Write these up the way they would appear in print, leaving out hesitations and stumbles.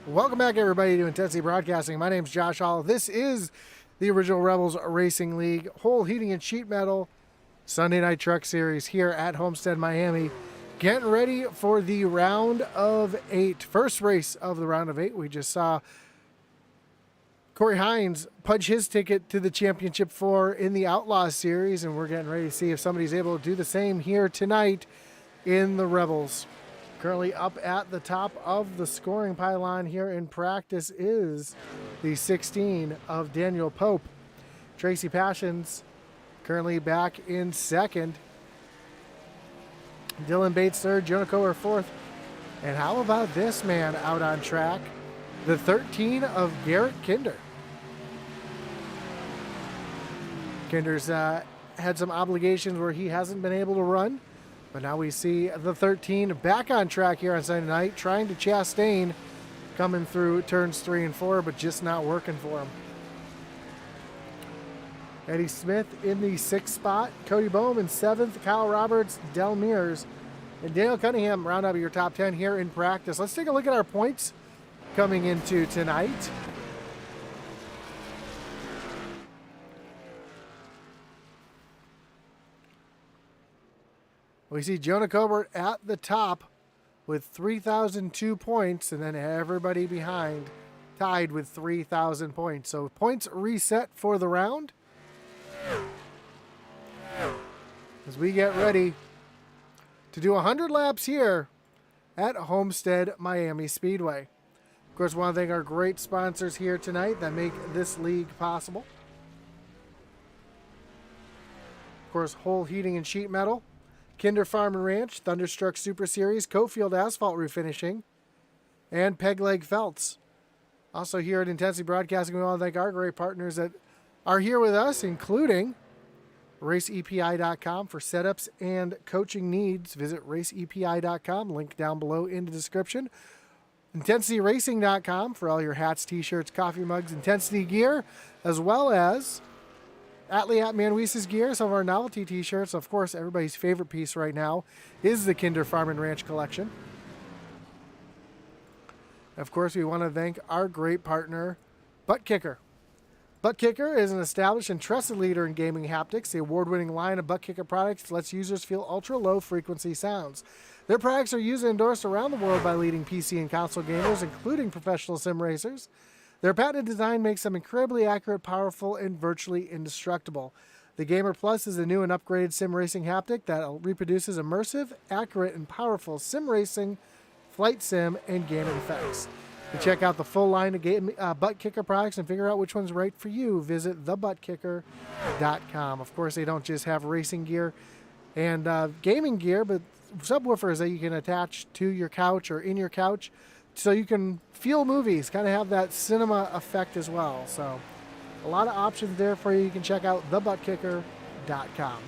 Welcome back, everybody, to Intensity Broadcasting. My name's Josh Holl. This is the Original Rebels Racing League Holl Heating and Sheet Metal Sunday Night Truck Series here at Homestead, Miami. Getting ready for the round of 8. First race of the round of 8. We just saw Corey Hines punch his ticket to the Championship 4 in the Outlaw Series, and we're getting ready to see if somebody's able to do the same here tonight in the Rebels. Currently up at the top of the scoring pylon here in practice is the 16 of Daniel Pope. Tracy Passions currently back in second. Dylan Bates third, Jonah Coer fourth. And how about this man out on track? The 13 of Garrett Kinder. Kinder's had some obligations where he hasn't been able to run. But now we see the 13 back on track here on Sunday night, trying to Chastain, coming through turns 3 and 4, but just not working for him. Eddie Smith in the 6th spot, Cody Bohm in 7th, Kyle Roberts, Del Mears, and Daniel Cunningham round up your top 10 here in practice. Let's take a look at our points coming into tonight. We see Jonah Cobert at the top with 3,002 points, and then everybody behind tied with 3,000 points. So points reset for the round as we get ready to do 100 laps here at Homestead Miami Speedway. Of course, we want to thank our great sponsors here tonight that make this league possible. Of course, Holl Heating and Sheet Metal, Kinder Farm and Ranch, Thunderstruck Super Series, Cofield Asphalt Refinishing, and Peg Leg Felts. Also here at Intensity Broadcasting, we want to thank our great partners that are here with us, including RaceEPI.com for setups and coaching needs. Visit RaceEPI.com, link down below in the description. IntensityRacing.com for all your hats, t-shirts, coffee mugs, Intensity gear, as well as Atliat Manweese's gear, some of our novelty t-shirts. Of course, everybody's favorite piece right now is the Kinder Farm and Ranch collection. Of course, we want to thank our great partner, Butt Kicker. Butt Kicker is an established and trusted leader in gaming haptics. The award-winning line of Butt Kicker products lets users feel ultra-low frequency sounds. Their products are used and endorsed around the world by leading PC and console gamers, including professional sim racers. Their patented design makes them incredibly accurate, powerful, and virtually indestructible. The Gamer Plus is a new and upgraded sim racing haptic that reproduces immersive, accurate, and powerful sim racing, flight sim, and gaming effects. To check out the full line of Butt Kicker products and figure out which one's right for you, visit thebuttkicker.com. Of course, they don't just have racing gear and gaming gear, but subwoofers that you can attach to your couch or in your couch, so you can feel movies, kind of have that cinema effect as well. So a lot of options there for you. You can check out thebuttkicker.com.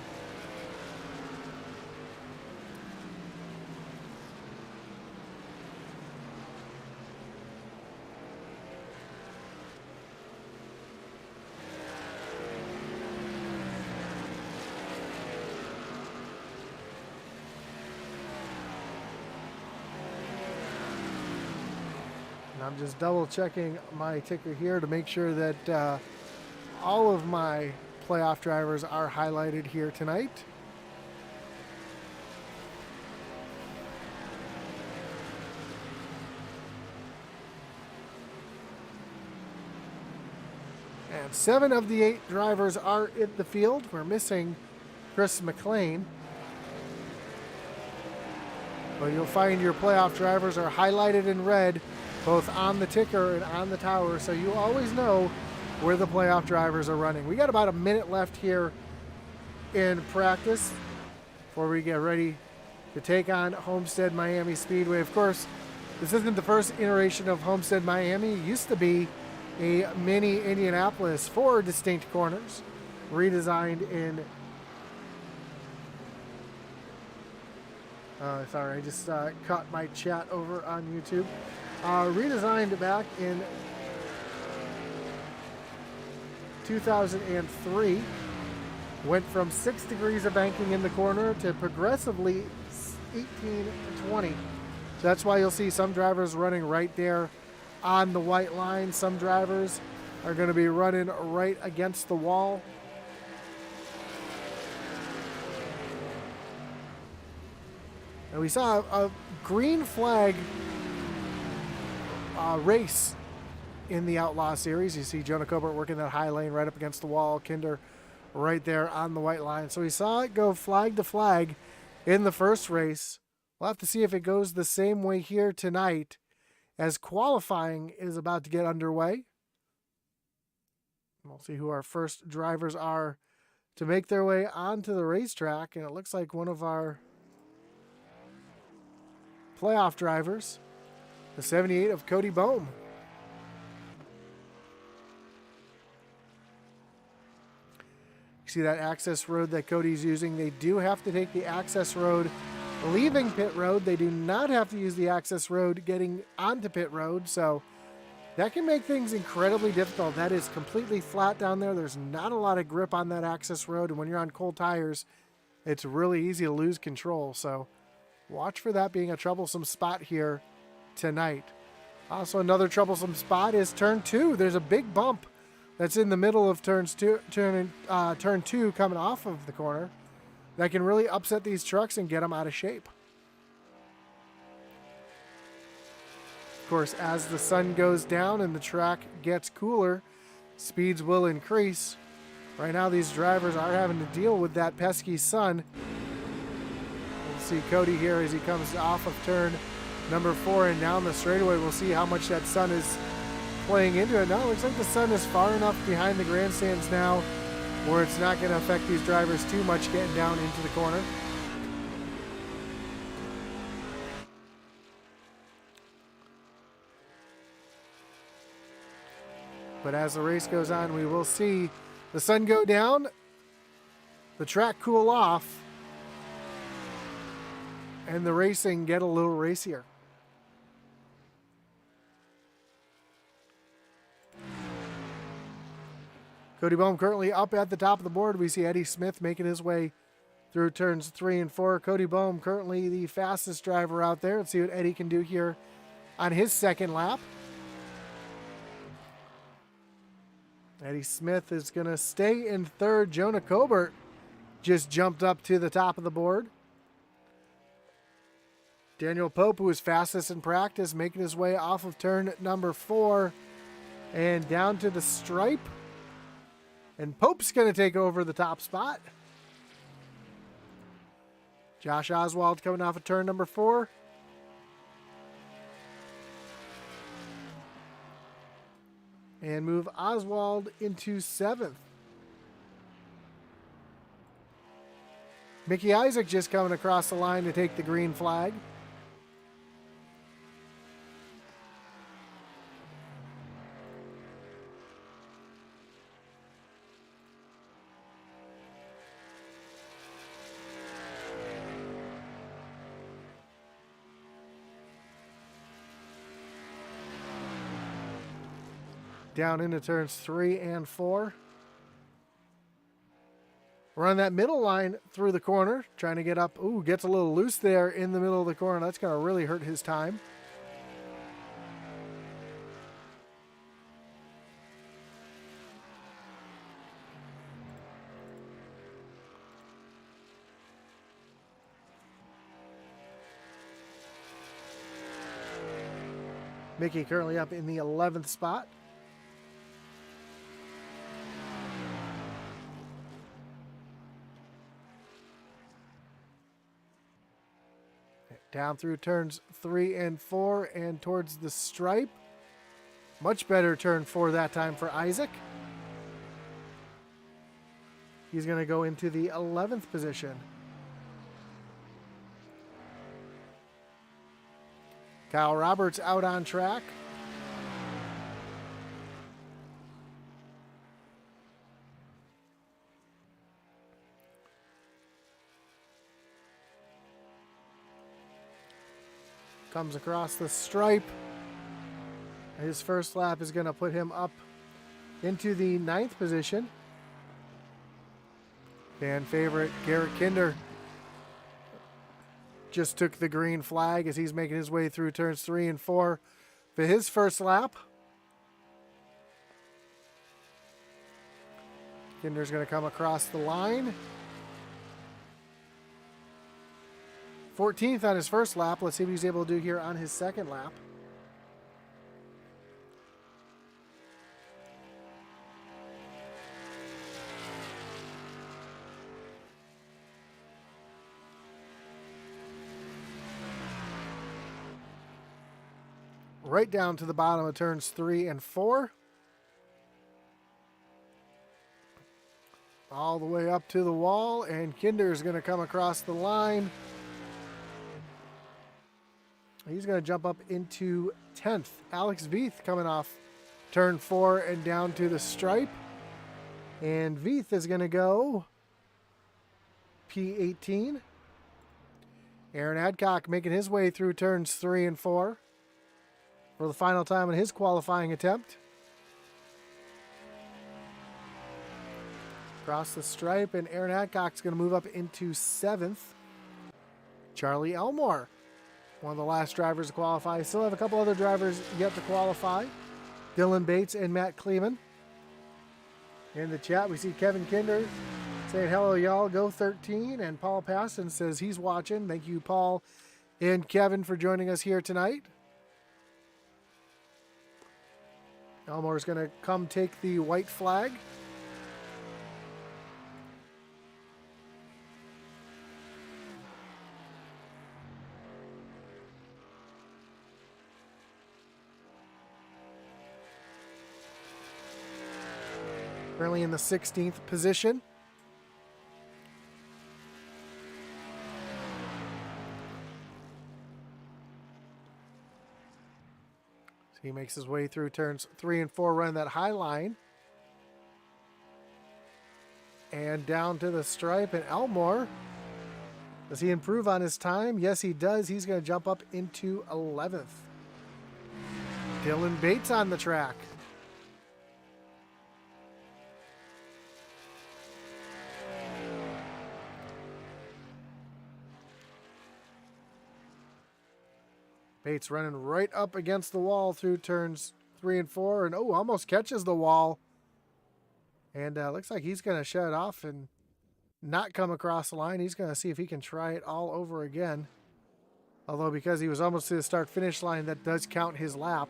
I'm just double checking my ticker here to make sure that all of my playoff drivers are highlighted here tonight. And 7 of the 8 drivers are in the field. We're missing Chris McLean. But you'll find your playoff drivers are highlighted in red, both on the ticker and on the tower, so you always know where the playoff drivers are running. We got about a minute left here in practice before we get ready to take on Homestead Miami Speedway. Of course, this isn't the first iteration of Homestead Miami. It used to be a mini Indianapolis, 4 distinct corners, redesigned in sorry, I just caught my chat over on YouTube. Redesigned back in 2003. Went from 6 degrees of banking in the corner to progressively 18 to 20. So that's why you'll see some drivers running right there on the white line. Some drivers are going to be running right against the wall. And we saw a green flag race in the Outlaw Series. You see Jonah Cobert working that high lane right up against the wall. Kinder right there on the white line. So we saw it go flag to flag in the first race. We'll have to see if it goes the same way here tonight as qualifying is about to get underway. We'll see who our first drivers are to make their way onto the racetrack. And it looks like one of our playoff drivers, the 78 of Cody Bohm. You see that access road that Cody's using. They do have to take the access road leaving pit road. They do not have to use the access road getting onto pit road. So that can make things incredibly difficult. That is completely flat down there. There's not a lot of grip on that access road. And when you're on cold tires, it's really easy to lose control. So watch for that being a troublesome spot here tonight. Also, another troublesome spot is turn 2. There's a big bump that's in the middle of turn 2 coming off of the corner that can really upset these trucks and get them out of shape. Of course, as the sun goes down and the track gets cooler, speeds will increase. Right now, these drivers are having to deal with that pesky sun. We'll see Cody here as he comes off of turn number 4 and down the straightaway. We'll see how much that sun is playing into it. Now it looks like the sun is far enough behind the grandstands now where it's not going to affect these drivers too much getting down into the corner. But as the race goes on, we will see the sun go down, the track cool off, and the racing get a little racier. Cody Bohm currently up at the top of the board. We see Eddie Smith making his way through turns 3 and 4. Cody Bohm currently the fastest driver out there. Let's see what Eddie can do here on his second lap. Eddie Smith is going to stay in third. Jonah Cobert just jumped up to the top of the board. Daniel Pope, who was fastest in practice, making his way off of turn number 4 and down to the stripe. And Pope's going to take over the top spot. Josh Oswald coming off of turn number 4. And move Oswald into 7th. Mickey Isaac just coming across the line to take the green flag. Down into turns 3 and 4. Run that middle line through the corner, trying to get up. Ooh, gets a little loose there in the middle of the corner. That's going to really hurt his time. Mickey currently up in the 11th spot. Down through turns 3 and 4 and towards the stripe. Much better turn 4 that time for Isaac. He's going to go into the 11th position. Kyle Roberts out on track. Comes across the stripe. His first lap is going to put him up into the 9th position. Fan favorite Garrett Kinder just took the green flag as he's making his way through turns 3 and 4. for his first lap. Kinder's going to come across the line. 14th on his first lap. Let's see what he's able to do here on his second lap. Right down to the bottom of turns 3 and 4. All the way up to the wall, and Kinder's going to come across the line. He's going to jump up into 10th. Alex Veith coming off turn 4 and down to the stripe. And Veith is going to go P18. Aaron Adcock making his way through turns 3 and 4 for the final time in his qualifying attempt. Across the stripe, and Aaron Adcock's going to move up into 7th. Charlie Elmore, one of the last drivers to qualify. Still have a couple other drivers yet to qualify. Dylan Bates and Matt Kleeman. In the chat, we see Kevin Kinder saying, hello, y'all, go 13. And Paul Paston says he's watching. Thank you, Paul and Kevin, for joining us here tonight. Elmore's going to come take the white flag. Currently in the 16th position. So he makes his way through turns 3 and 4, running that high line. And down to the stripe, and Elmore, does he improve on his time? Yes, he does. He's going to jump up into 11th. Dylan Bates on the track. Bates running right up against the wall through turns 3 and 4, and almost catches the wall. And looks like he's going to shut it off and not come across the line. He's going to see if he can try it all over again. Although because he was almost to the start-finish line, that does count his lap.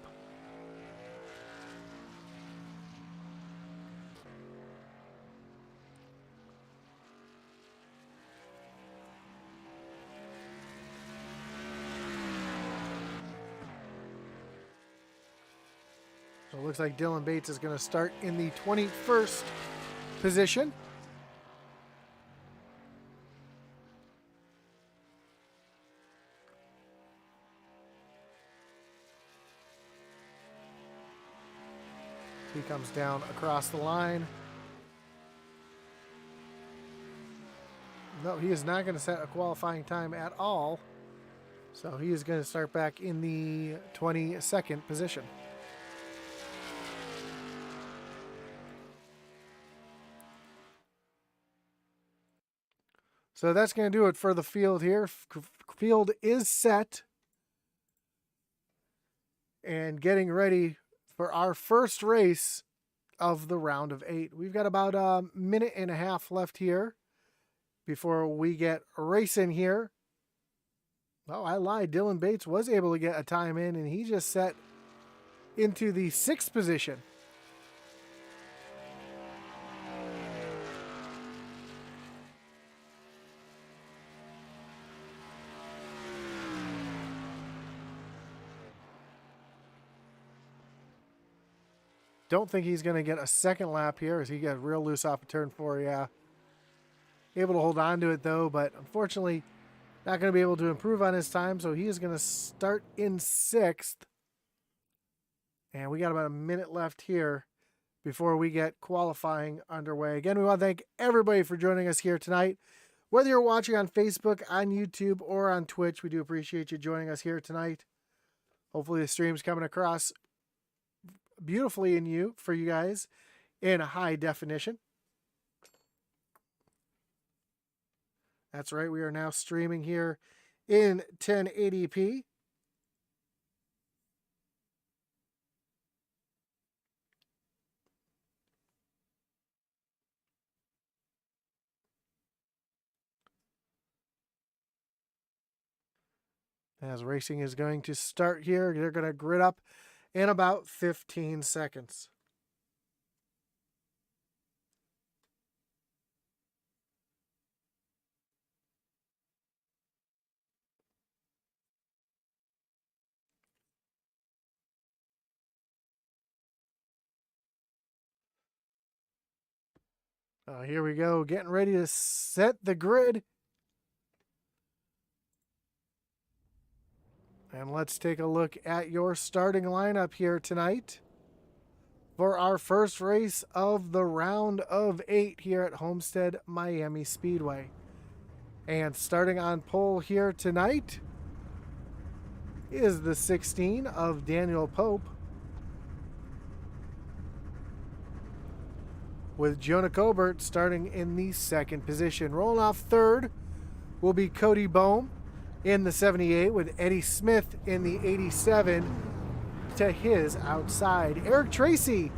So it looks like Dylan Bates is going to start in the 21st position. He comes down across the line. No, he is not going to set a qualifying time at all. So he is going to start back in the 22nd position. So that's going to do it for the field here. Field is set and getting ready for our first race of the round of 8. We've got about a minute and a half left here before we get racing here. Oh, I lied. Dylan Bates was able to get a time in, and he just set into the 6th position. Don't think he's going to get a second lap here as he got real loose off of turn 4, yeah. Able to hold on to it, though, but unfortunately not going to be able to improve on his time, so he is going to start in 6th. And we got about a minute left here before we get qualifying underway. Again, we want to thank everybody for joining us here tonight. Whether you're watching on Facebook, on YouTube, or on Twitch, we do appreciate you joining us here tonight. Hopefully the stream's coming across beautifully for you guys in a high definition. That's right, we are now streaming here in 1080p. As racing is going to start here, they're going to grid up in about 15 seconds. Here we go, getting ready to set the grid. And let's take a look at your starting lineup here tonight for our first race of the round of 8 here at Homestead Miami Speedway. And starting on pole here tonight is the 16 of Daniel Pope, with Jonah Colbert starting in the second position. Rolling off third will be Cody Bohm in the 78, with Eddie Smith in the 87 to his outside. Eric Tracy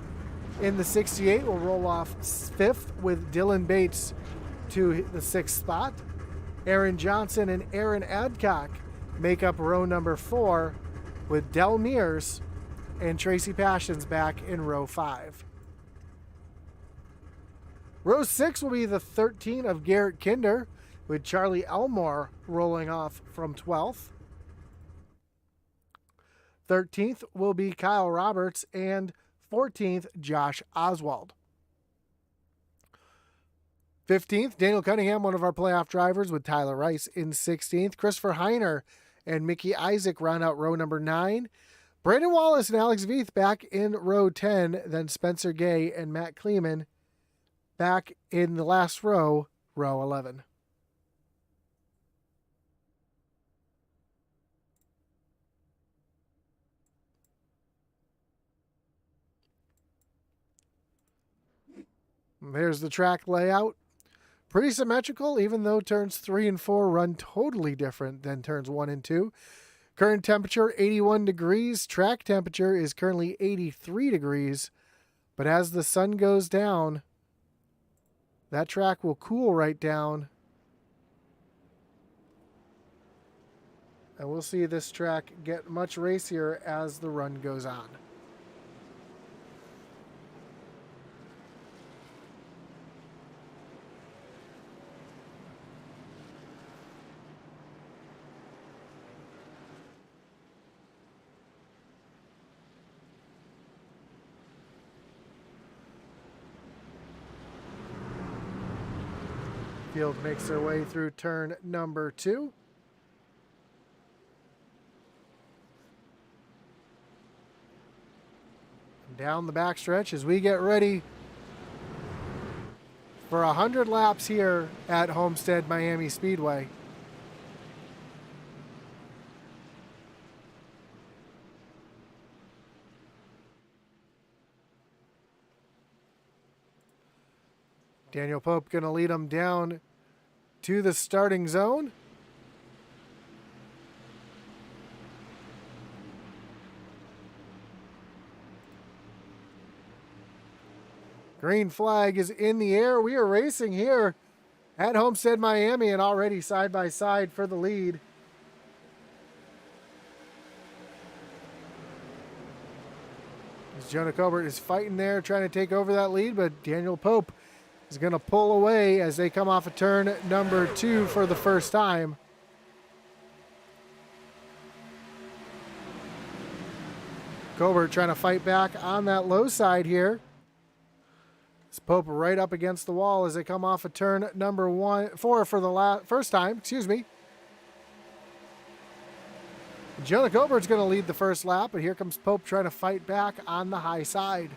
in the 68 will roll off fifth, with Dylan Bates to the sixth spot. Aaron Johnson and Aaron Adcock make up row number 4, with Del Mears and Tracy Passions back in row 5. Row 6 will be the 13 of Garrett Kinder, with Charlie Elmore rolling off from 12th. 13th will be Kyle Roberts, and 14th, Josh Oswald. 15th, Daniel Cunningham, one of our playoff drivers, with Tyler Rice in 16th. Christopher Heiner and Mickey Isaac round out row number 9. Brandon Wallace and Alex Veith back in row 10. Then Spencer Gay and Matt Kleeman back in the last row, row 11. There's the track layout. Pretty symmetrical, even though turns 3 and 4 run totally different than turns 1 and 2. Current temperature 81 degrees. Track temperature is currently 83 degrees. But as the sun goes down, that track will cool right down. And we'll see this track get much racier as the run goes on. Field makes their way through turn number 2. Down the backstretch as we get ready for 100 laps here at Homestead Miami Speedway. Daniel Pope going to lead them down to the starting zone. Green flag is in the air. We are racing here at Homestead Miami and already side by side for the lead. As Jonah Colbert is fighting there, trying to take over that lead, but Daniel Pope is going to pull away as they come off of turn number 2 for the first time. Colbert trying to fight back on that low side here. It's Pope right up against the wall as they come off of turn number 4 for the first time. Jonah Colbert's going to lead the first lap, but here comes Pope trying to fight back on the high side.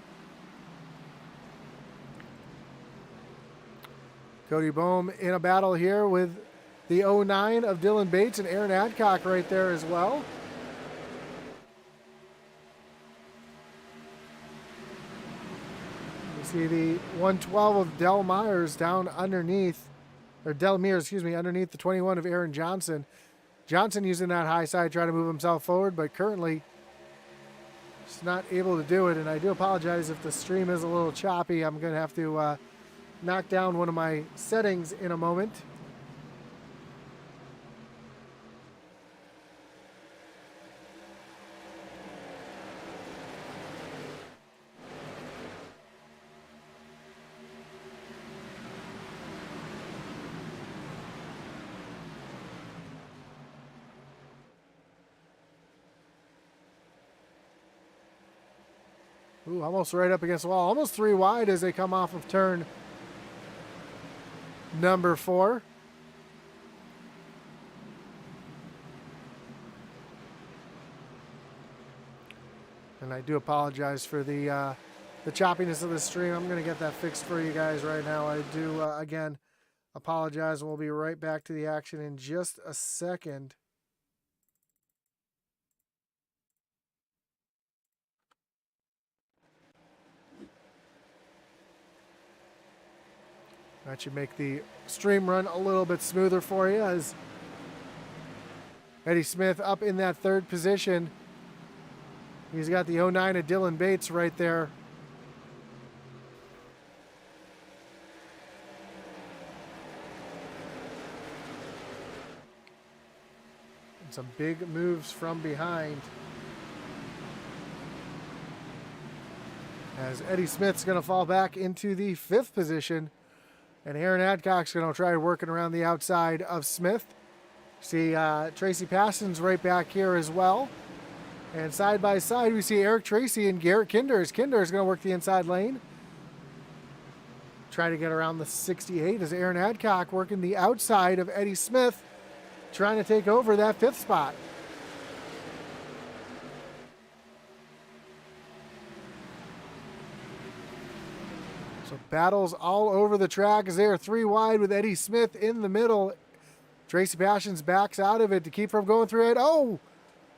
Cody Bohm in a battle here with the 09 of Dylan Bates and Aaron Adcock right there as well. You see the 112 of Del Mears down underneath, or Del Mears, underneath the 21 of Aaron Johnson. Johnson using that high side trying to move himself forward, but currently just not able to do it. And I do apologize if the stream is a little choppy. I'm going to have to knock down one of my settings in a moment. Ooh, almost right up against the wall. Almost 3 wide as they come off of turn number 4. And I do apologize for the choppiness of the stream. I'm going to get that fixed for you guys right now. I do, again, apologize. We'll be right back to the action in just a second. That should make the stream run a little bit smoother for you as Eddie Smith up in that 3rd position. He's got the 09 of Dylan Bates right there. And some big moves from behind. As Eddie Smith's going to fall back into the 5th position. And Aaron Adcock's going to try working around the outside of Smith. See Tracy Passon's right back here as well. And side by side, we see Eric Tracy and Garrett Kinders. Kinders going to work the inside lane. Try to get around the 68 as Aaron Adcock working the outside of Eddie Smith, trying to take over that 5th spot. So battles all over the track as they are 3 wide with Eddie Smith in the middle. Tracy Passions backs out of it to keep from going through it. Oh,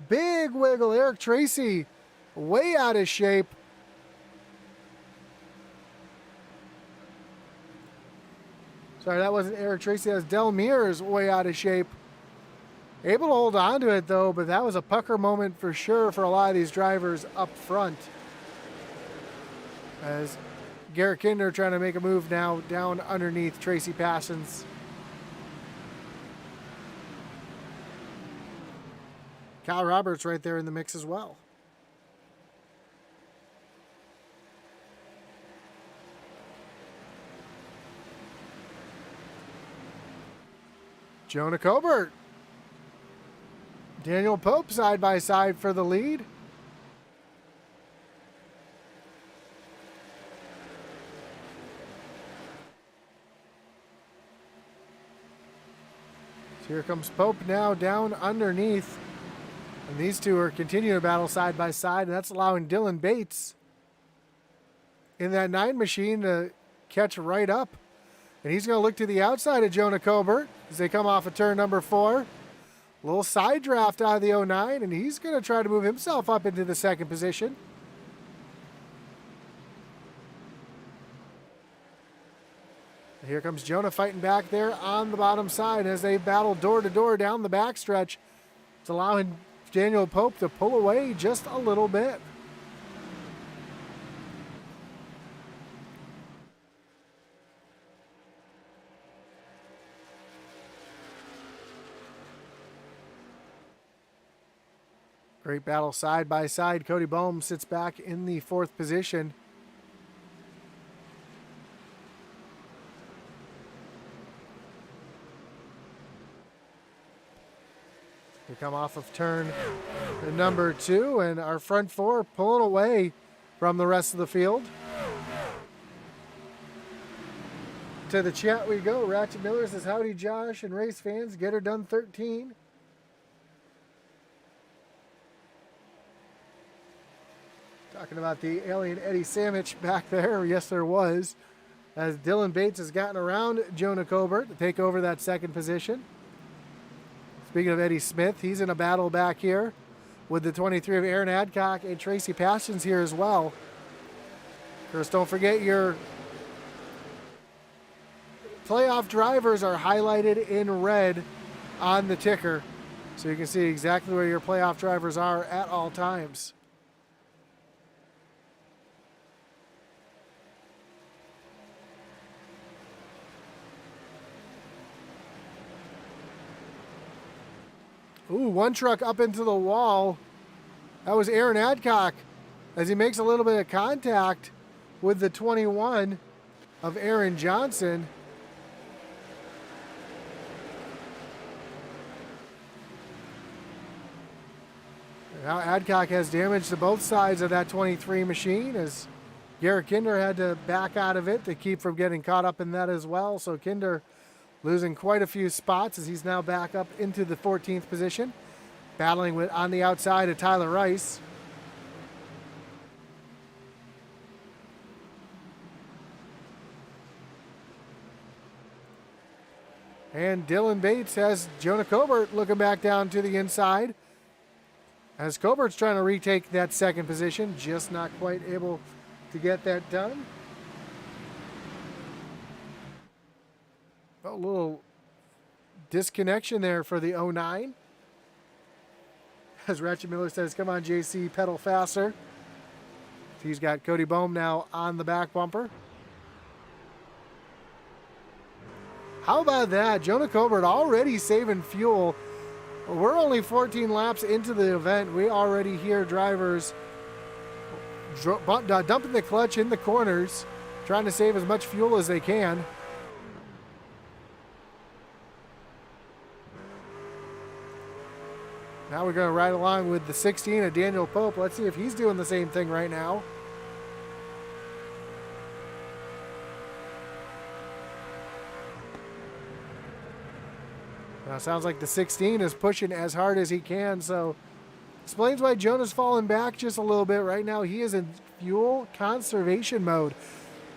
big wiggle. Eric Tracy way out of shape. Sorry, that wasn't Eric Tracy. That was Del Mears way out of shape. Able to hold on to it, though, but that was a pucker moment for sure for a lot of these drivers up front. As Garrett Kinder trying to make a move now down underneath Tracy Passons. Kyle Roberts right there in the mix as well. Jonah Cobert. Daniel Pope side by side for the lead. So here comes Pope now down underneath. And these two are continuing to battle side by side, and that's allowing Dylan Bates in that 9 machine to catch right up. And he's going to look to the outside of Jonah Cobert as they come off of turn number 4. A little side draft out of the 09, and he's going to try to move himself up into the 2nd position. Here comes Jonah fighting back there on the bottom side as they battle door to door down the backstretch. It's allowing Daniel Pope to pull away just a little bit. Great battle side by side. Cody Bohm sits back in the 4th position. We come off of turn number 2, and our front 4 pulling away from the rest of the field. To the chat we go. Ratchet Miller says, howdy Josh and race fans. Get her done 13. Talking about the alien Eddie Samich back there. Yes, there was. As Dylan Bates has gotten around Jonah Cobert to take over that 2nd position. Speaking of Eddie Smith, he's in a battle back here with the 23 of Aaron Adcock and Tracy Passions here as well. Of course, don't forget your playoff drivers are highlighted in red on the ticker, so you can see exactly where your playoff drivers are at all times. Ooh, one truck up into the wall. That was Aaron Adcock as he makes a little bit of contact with the 21 of Aaron Johnson. Now Adcock has damage to both sides of that 23 machine as Garrett Kinder had to back out of it to keep from getting caught up in that as well. So Kinder losing quite a few spots as he's now back up into the 14th position, battling with on the outside of Tyler Rice. And Dylan Bates has Jonah Cobert looking back down to the inside as Cobert's trying to retake that second position, just not quite able to get that done. A little disconnection there for the 09. As Ratchet Miller says, come on, JC, pedal faster. He's got Cody Bohm now on the back bumper. How about that? Jonah Cobert already saving fuel. We're only 14 laps into the event. We already hear drivers dumping the clutch in the corners, trying to save as much fuel as they can. Now we're going to ride along with the 16 of Daniel Pope. Let's see if he's doing the same thing right now. Now sounds like the 16 is pushing as hard as he can, so explains why Jonah's falling back just a little bit. Right now he is in fuel conservation mode.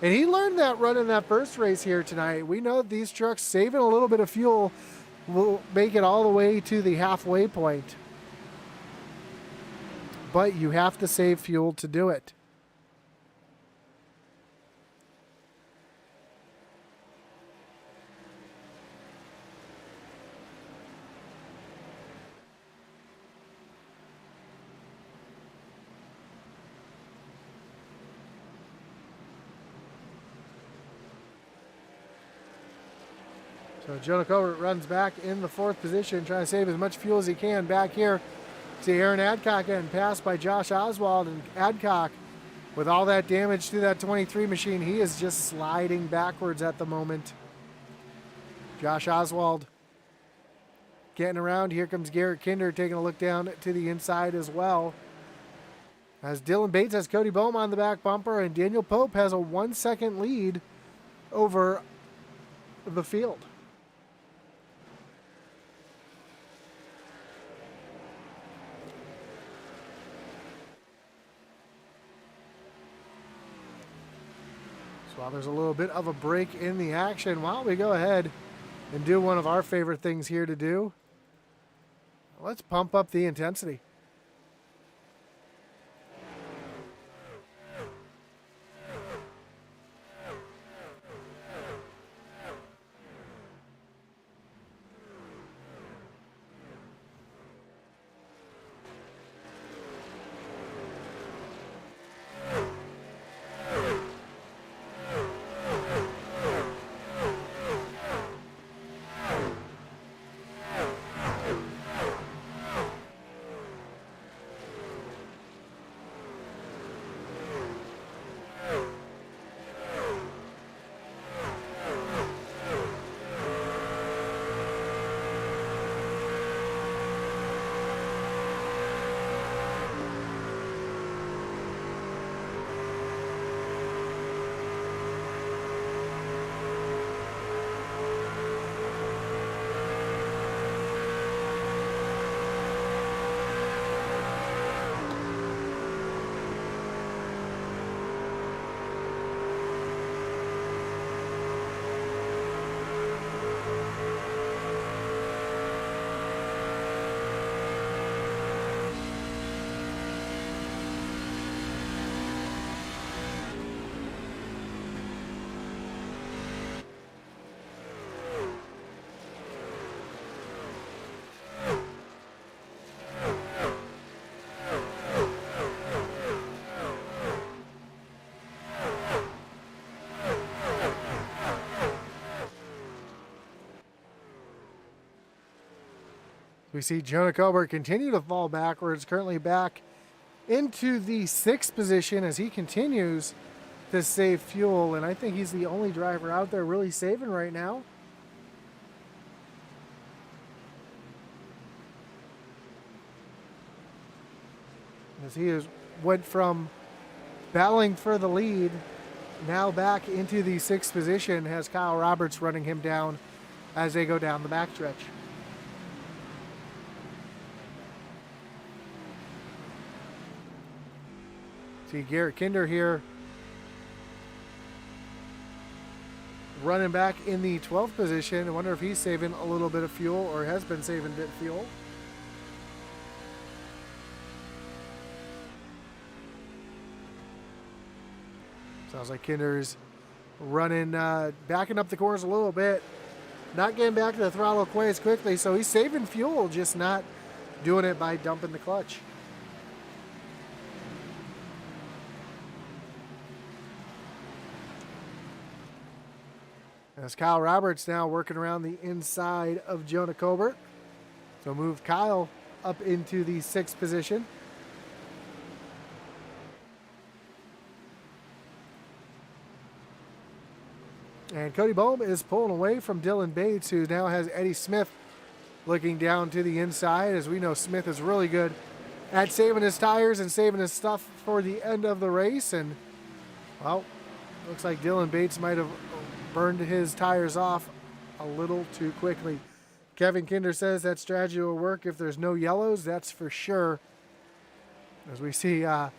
And he learned that running that first race here tonight. We know that these trucks saving a little bit of fuel will make it all the way to the halfway point. But you have to save fuel to do it. So Jonah Cobert runs back in the fourth position, trying to save as much fuel as he can. Back here, see Aaron Adcock getting passed by Josh Oswald, and Adcock, with all that damage to that 23 machine, he is just sliding backwards at the moment. Josh Oswald getting around. Here comes Garrett Kinder taking a look down to the inside as well. As Dylan Bates has Cody Bohm on the back bumper, and Daniel Pope has a 1 second lead over the field. So while there's a little bit of a break in the action, why don't we go ahead and do one of our favorite things here to do? Let's pump up the intensity. We see Jonah Cobert continue to fall backwards, currently back into the 6th position as he continues to save fuel. And I think he's the only driver out there really saving right now. as went from battling for the lead now back into the 6th position, has Kyle Roberts running him down as they go down the backstretch. See Garrett Kinder here running back in the 12th position. I wonder if he's saving a little bit of fuel or has been saving a bit of fuel. Sounds like Kinder's running, backing up the corners a little bit. Not getting back to the throttle quite as quickly, so he's saving fuel, just not doing it by dumping the clutch. As Kyle Roberts now working around the inside of Jonah Colbert. So move Kyle up into the 6th position. And Cody Bohm is pulling away from Dylan Bates, who now has Eddie Smith looking down to the inside. As we know, Smith is really good at saving his tires and saving his stuff for the end of the race. And, well, looks like Dylan Bates might have burned his tires off a little too quickly. Kevin Kinder says that strategy will work if there's no yellows, that's for sure. As we see that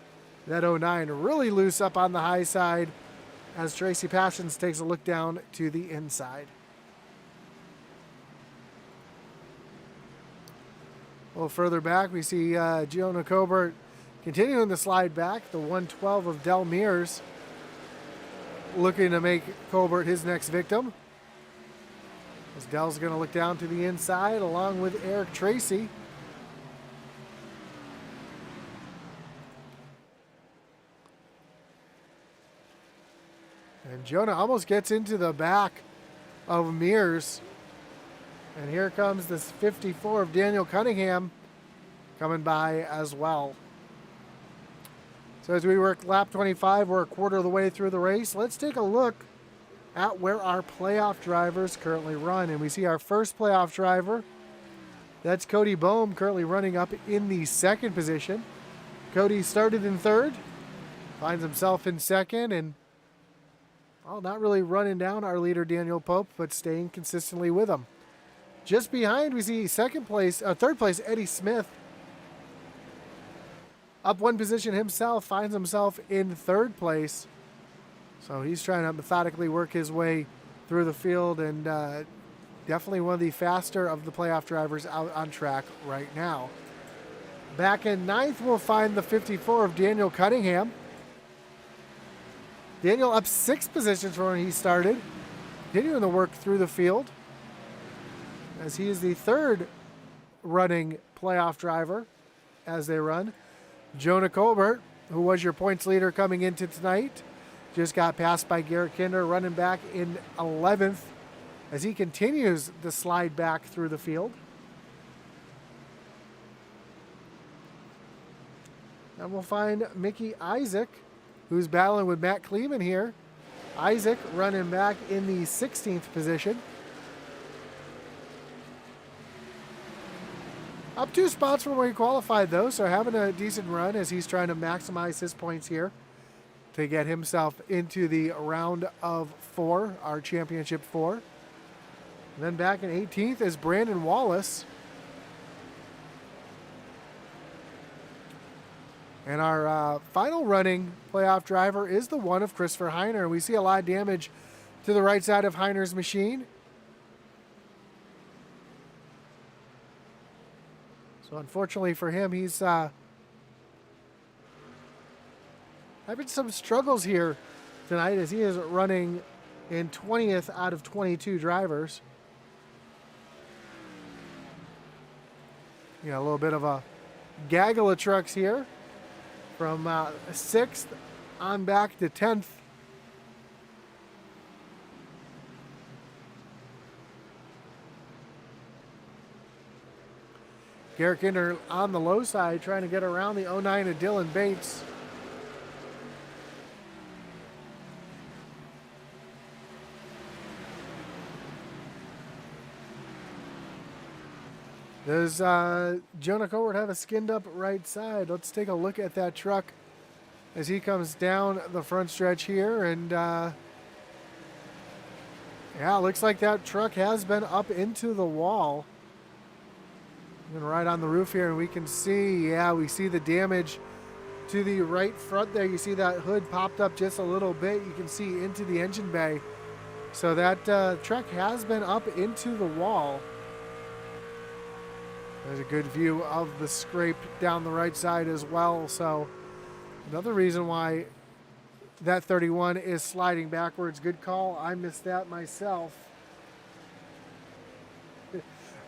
09 really loose up on the high side, as Tracy Passions takes a look down to the inside. A little further back, we see Jonah Colbert continuing the slide back. The 112 of Del Mears looking to make Colbert his next victim. As Dell's going to look down to the inside along with Eric Tracy. And Jonah almost gets into the back of Mears. And here comes this 54 of Daniel Cunningham coming by as well. So as we work lap 25, we're a quarter of the way through the race. Let's take a look at where our playoff drivers currently run. And we see our first playoff driver. That's Cody Bohm, currently running up in the 2nd position. Cody started in 3rd, finds himself in 2nd, and well, not really running down our leader Daniel Pope, but staying consistently with him. Just behind, we see 3rd place Eddie Smith. Up 1 position himself, finds himself in 3rd place. So he's trying to methodically work his way through the field, and definitely one of the faster of the playoff drivers out on track right now. Back in 9th, we'll find the 54 of Daniel Cunningham. Daniel up 6 positions from when he started, continuing to work through the field, as he is the 3rd running playoff driver as they run. Jonah Colbert, who was your points leader coming into tonight, just got passed by Garrett Kinder, running back in 11th as he continues the slide back through the field. And we'll find Mickey Isaac, who's battling with Matt Kleeman here. Isaac running back in the 16th position. Up 2 spots from where he qualified, though, so having a decent run as he's trying to maximize his points here to get himself into the round of 4, our championship 4. And then back in 18th is Brandon Wallace. And our final running playoff driver is the one of Christopher Heiner. We see a lot of damage to the right side of Heiner's machine. So unfortunately for him, he's having some struggles here tonight as he is running in 20th out of 22 drivers. You got a little bit of a gaggle of trucks here from 6th on back to 10th. Garrett Kinder on the low side trying to get around the 09 of Dylan Bates. Does Jonah Coward have a skinned up right side? Let's take a look at that truck as he comes down the front stretch here. And yeah, looks like that truck has been up into the wall. And right on the roof here, and we can see, yeah, we see the damage to the right front there. You see that hood popped up just a little bit. You can see into the engine bay. So that truck has been up into the wall. There's a good view of the scrape down the right side as well. So another reason why that 31 is sliding backwards. Good call. I missed that myself.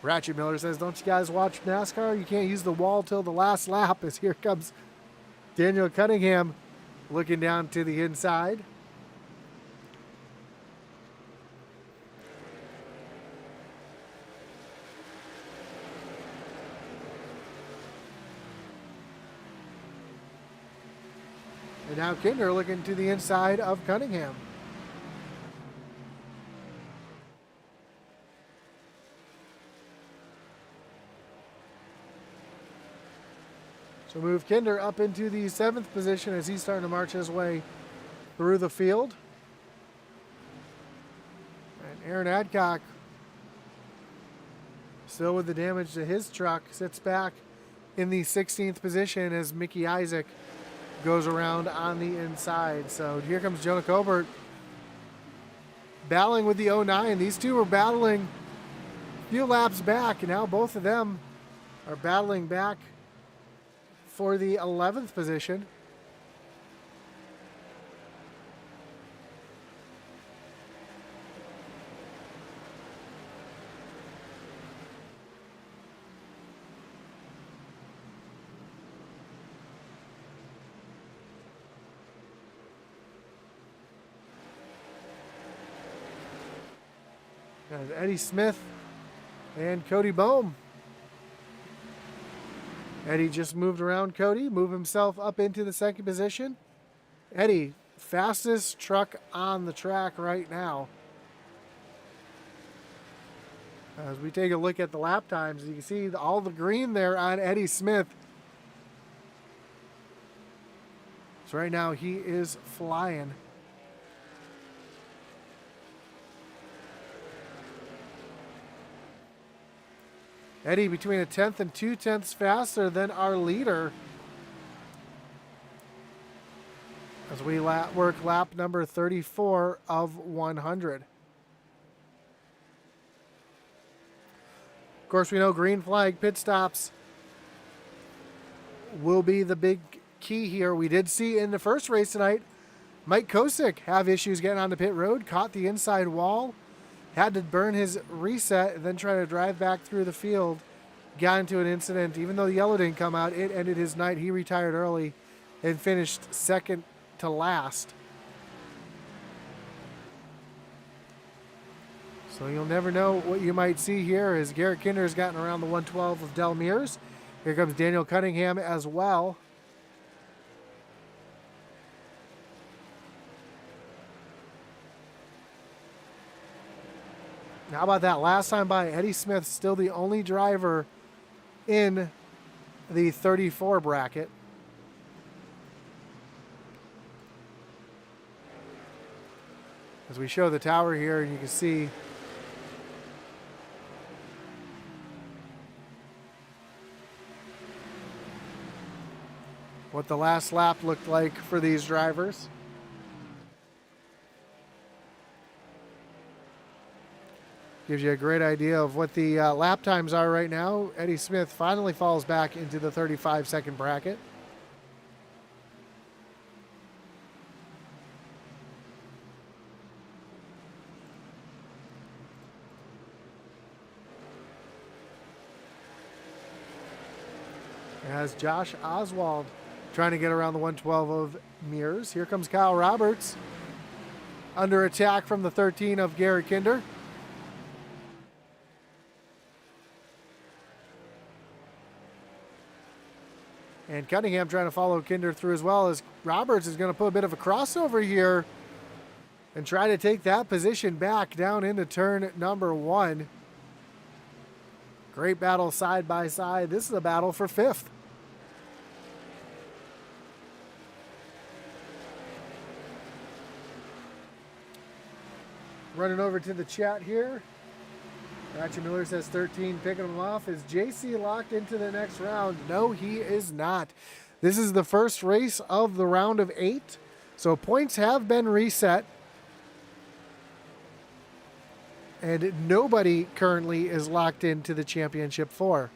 Ratchet Miller says, don't you guys watch NASCAR? You can't use the wall till the last lap. As here comes Daniel Cunningham looking down to the inside. And now Kinder looking to the inside of Cunningham. So move Kinder up into the 7th position as he's starting to march his way through the field. And Aaron Adcock, still with the damage to his truck, sits back in the 16th position as Mickey Isaac goes around on the inside. So here comes Jonah Cobert battling with the 09. These two were battling a few laps back, and now both of them are battling back for the 11th position. And Eddie Smith and Cody Bohm. Eddie just moved around Cody, moved himself up into the 2nd position. Eddie, fastest truck on the track right now. As we take a look at the lap times, you can see all the green there on Eddie Smith. So right now he is flying. Eddie between 1/10 and 2/10 faster than our leader. As we work lap number 34 of 100. Of course, we know green flag pit stops will be the big key here. We did see in the first race tonight, Mike Kosick have issues getting onto pit road, caught the inside wall, had to burn his reset, and then try to drive back through the field. Got into an incident. Even though the yellow didn't come out, it ended his night. He retired early and finished 2nd to last. So you'll never know what you might see here as Garrett Kinder has gotten around the 112 of Del Mears. Here comes Daniel Cunningham as well. How about that last time by? Eddie Smith still the only driver in the 34 bracket. As we show the tower here, and you can see what the last lap looked like for these drivers. Gives you a great idea of what the lap times are right now. Eddie Smith finally falls back into the 35-second bracket. As Josh Oswald trying to get around the 112 of Mears. Here comes Kyle Roberts under attack from the 13 of Garrett Kinder. And Cunningham trying to follow Kinder through as well, as Roberts is going to put a bit of a crossover here and try to take that position back down into turn number 1. Great battle side by side. This is a battle for 5th. Running over to the chat here. Ratchet Miller says 13 picking him off. Is JC locked into the next round? No, he is not. This is the first race of the round of 8. So points have been reset. And nobody currently is locked into the Championship 4.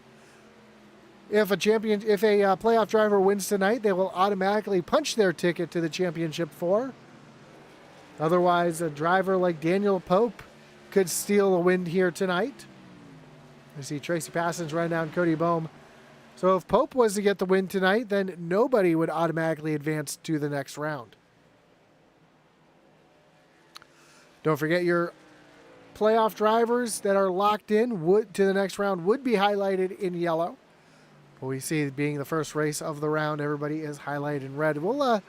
If a playoff driver wins tonight, they will automatically punch their ticket to the Championship 4. Otherwise, a driver like Daniel Pope could steal a win here tonight. I see Tracy Passons running down Cody Bohm. So if Pope was to get the win tonight, then nobody would automatically advance to the next round. Don't forget your playoff drivers that are locked in to the next round would be highlighted in yellow. But we see being the first race of the round, everybody is highlighted in red. Well,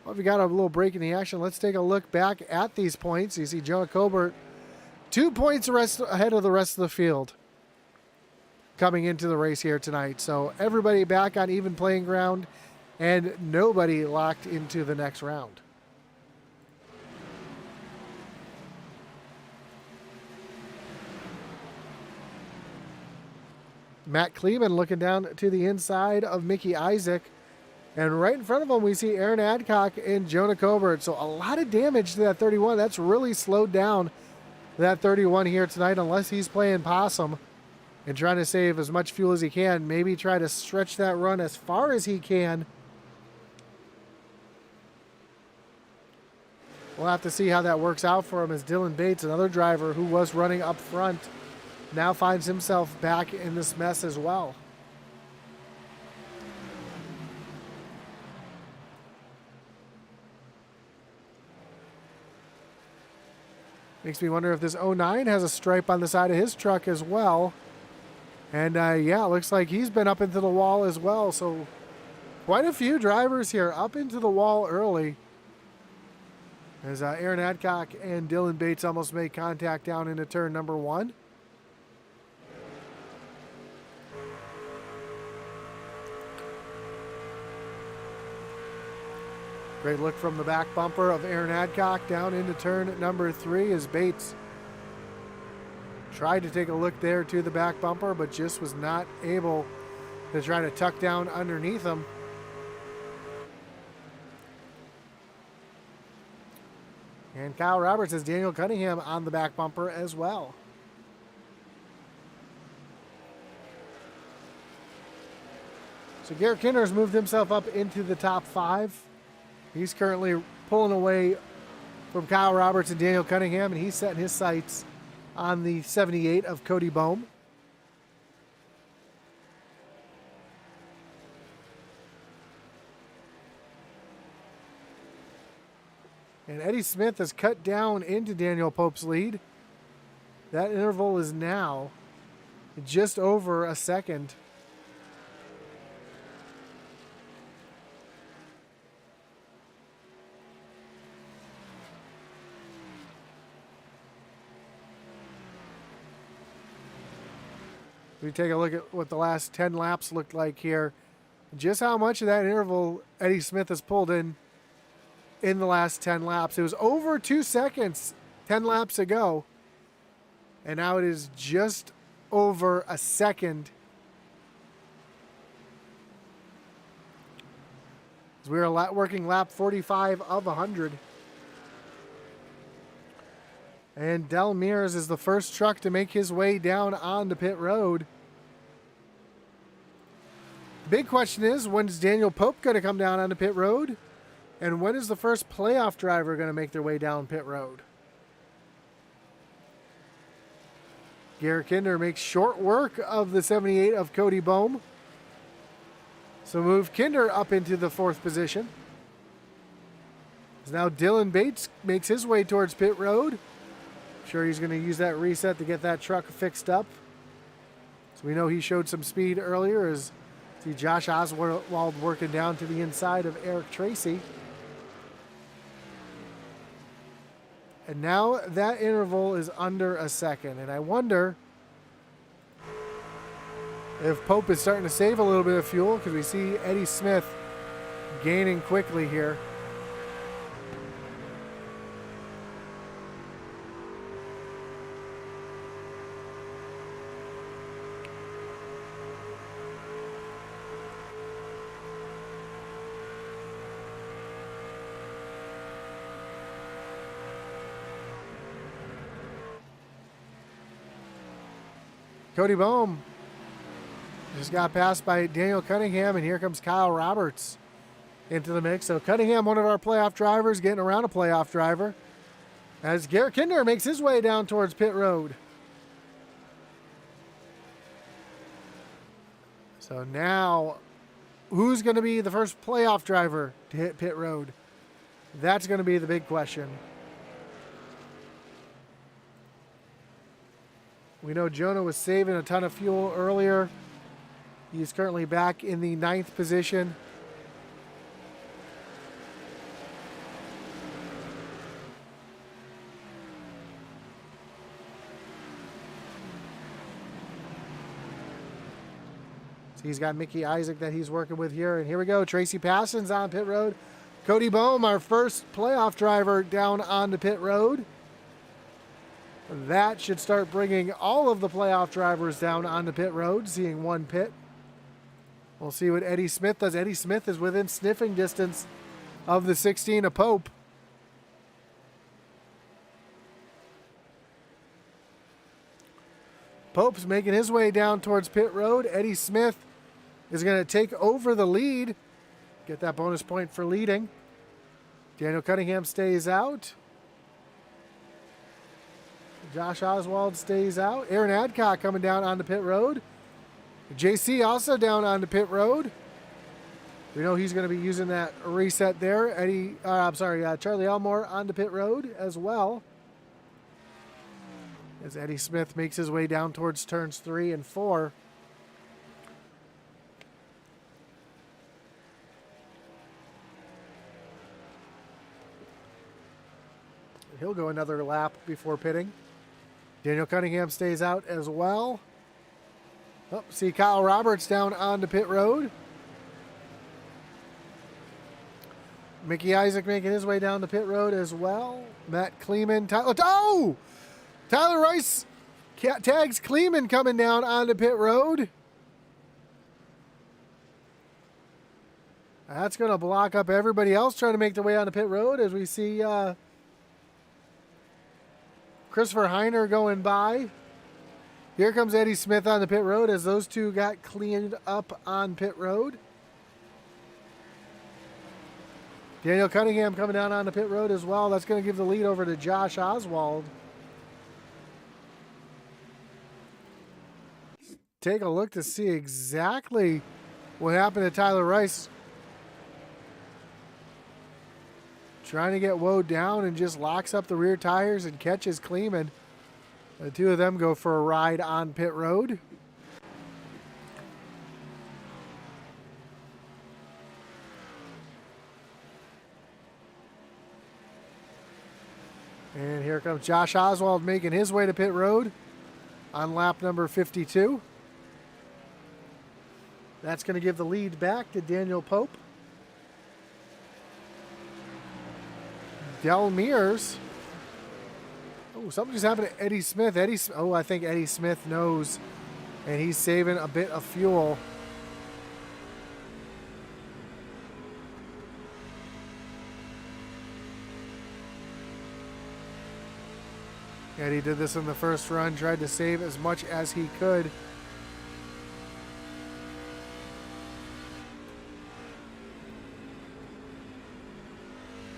we got a little break in the action. Let's take a look back at these points. You see Jonah Colbert 2 points ahead of the rest of the field coming into the race here tonight. So everybody back on even playing ground and nobody locked into the next round. Matt Kleeman looking down to the inside of Mickey Isaac. And right in front of him, we see Aaron Adcock and Jonah Colbert. So a lot of damage to that 31. That's really slowed down that 31 here tonight, unless he's playing possum and trying to save as much fuel as he can. Maybe try to stretch that run as far as he can. We'll have to see how that works out for him, as Dylan Bates, another driver who was running up front, now finds himself back in this mess as well. Makes me wonder if this 09 has a stripe on the side of his truck as well. And yeah, it looks like he's been up into the wall as well. So quite a few drivers here up into the wall early, as Aaron Adcock and Dylan Bates almost made contact down into turn number 1. Great look from the back bumper of Aaron Adcock down into turn number 3 as Bates tried to take a look there to the back bumper, but just was not able to try to tuck down underneath him. And Kyle Roberts has Daniel Cunningham on the back bumper as well. So Garrett Kinder's moved himself up into the top 5. He's currently pulling away from Kyle Roberts and Daniel Cunningham, and he's setting his sights on the 78 of Cody Bohm. And Eddie Smith has cut down into Daniel Pope's lead. That interval is now just over a second. We take a look at what the last 10 laps looked like here. Just how much of that interval Eddie Smith has pulled in the last 10 laps. It was over 2 seconds 10 laps ago, and now it is just over a second. As we are working lap 45 of 100. And Del Mears is the first truck to make his way down onto pit road. The big question is, when is Daniel Pope going to come down onto pit road? And when is the first playoff driver going to make their way down pit road? Garrett Kinder makes short work of the 78 of Cody Bohm. So move Kinder up into the 4th position. As now Dylan Bates makes his way towards pit road. Sure, he's going to use that reset to get that truck fixed up. So we know he showed some speed earlier, as see Josh Oswald working down to the inside of Eric Tracy. And now that interval is under a second. And I wonder if Pope is starting to save a little bit of fuel, because we see Eddie Smith gaining quickly here. Cody Bohm just got passed by Daniel Cunningham, and here comes Kyle Roberts into the mix. So Cunningham, one of our playoff drivers, getting around a playoff driver, as Garrett Kinder makes his way down towards pit road. So now, who's going to be the first playoff driver to hit pit road? That's going to be the big question. We know Jonah was saving a ton of fuel earlier. He's currently back in the 9th position. So he's got Mickey Isaac that he's working with here. And here we go. Tracy Passon's on pit road. Cody Bohm, our first playoff driver, down on the pit road. That should start bringing all of the playoff drivers down on the pit road, seeing one pit. We'll see what Eddie Smith does. Eddie Smith is within sniffing distance of the 16 of Pope. Pope's making his way down towards pit road. Eddie Smith is going to take over the lead. Get that bonus point for leading. Daniel Cunningham stays out. Josh Oswald stays out. Aaron Adcock coming down on the pit road. JC also down on the pit road. We know he's going to be using that reset there. Charlie Elmore on the pit road as well. As Eddie Smith makes his way down towards turns 3 and 4. He'll go another lap before pitting. Daniel Cunningham stays out as well. Oh, see Kyle Roberts down on the pit road. Mickey Isaac making his way down the pit road as well. Matt Kleeman. Tyler Rice tags Kleeman coming down on the pit road. That's going to block up everybody else trying to make their way on the pit road, as we see Christopher Heiner going by. Here comes Eddie Smith on the pit road as those two got cleaned up on pit road. Daniel Cunningham coming down on the pit road as well. That's going to give the lead over to Josh Oswald. Take a look to see exactly what happened to Tyler Rice. Trying to get Woe down and just locks up the rear tires and catches Kleeman. The two of them go for a ride on pit road. And here comes Josh Oswald making his way to pit road on lap number 52. That's going to give the lead back to Daniel Pope. Del Mears. Oh, something just happened to Eddie Smith. I think Eddie Smith knows, and he's saving a bit of fuel. Eddie did this in the first run, tried to save as much as he could.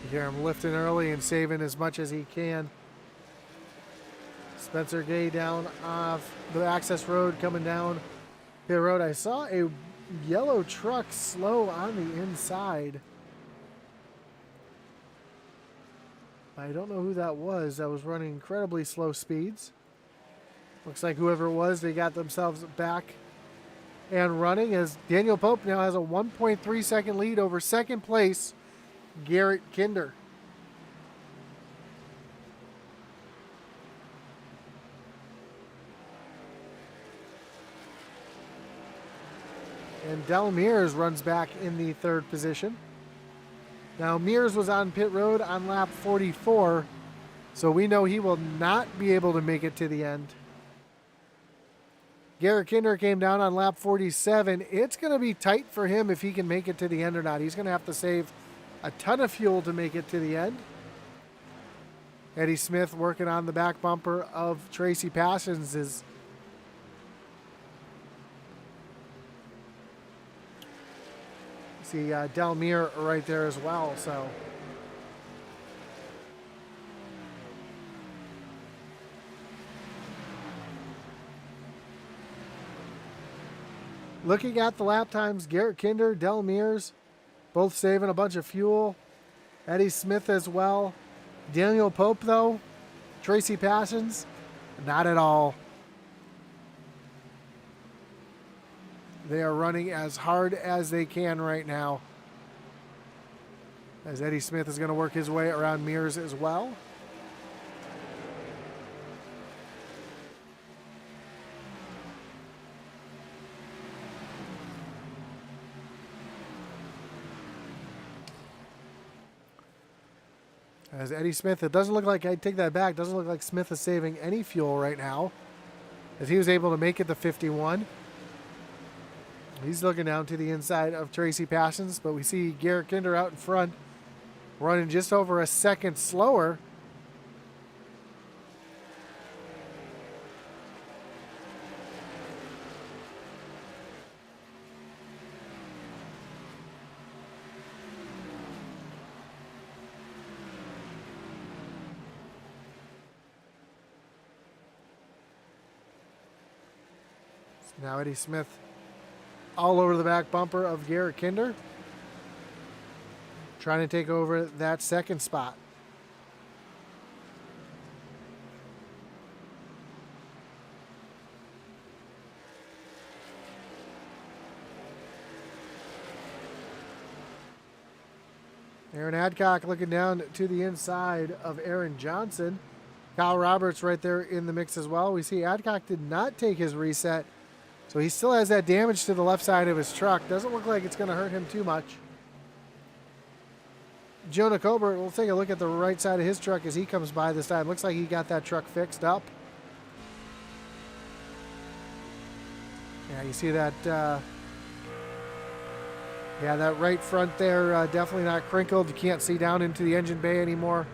You hear him lifting early and saving as much as he can. Spencer Gay down off the access road, coming down pit road. I saw a yellow truck slow on the inside. I don't know who that was. That was running incredibly slow speeds. Looks like whoever it was, they got themselves back and running, as Daniel Pope now has a 1.3 second lead over second place Garrett Kinder. And Del Mears runs back in the third position. Now, Mears was on pit road on lap 44, so we know he will not be able to make it to the end. Garrett Kinder came down on lap 47. It's going to be tight for him if he can make it to the end or not. He's going to have to save a ton of fuel to make it to the end. Eddie Smith working on the back bumper of Tracy Passions is see Delmere right there as well. So looking at the lap times, Garrett Kinder, Del Mears, both saving a bunch of fuel. Eddie Smith as well. Daniel Pope, though, Tracy Passions, not at all. They are running as hard as they can right now. As Eddie Smith is going to work his way around Mears as well. As Eddie Smith, it doesn't look like, I take that back, doesn't look like Smith is saving any fuel right now, as he was able to make it to 51. He's looking down to the inside of Tracy Passions, but we see Garrett Kinder out in front, running just over a second slower. Now Eddie Smith all over the back bumper of Garrett Kinder, trying to take over that second spot. Aaron Adcock looking down to the inside of Aaron Johnson. Kyle Roberts right there in the mix as well. We see Adcock did not take his reset, so he still has that damage to the left side of his truck. Doesn't look like it's going to hurt him too much. Jonah Colbert, we'll take a look at the right side of his truck as he comes by this time. Looks like he got that truck fixed up. Yeah, you see that, yeah, that right front there, definitely not crinkled. You can't see down into the engine bay anymore.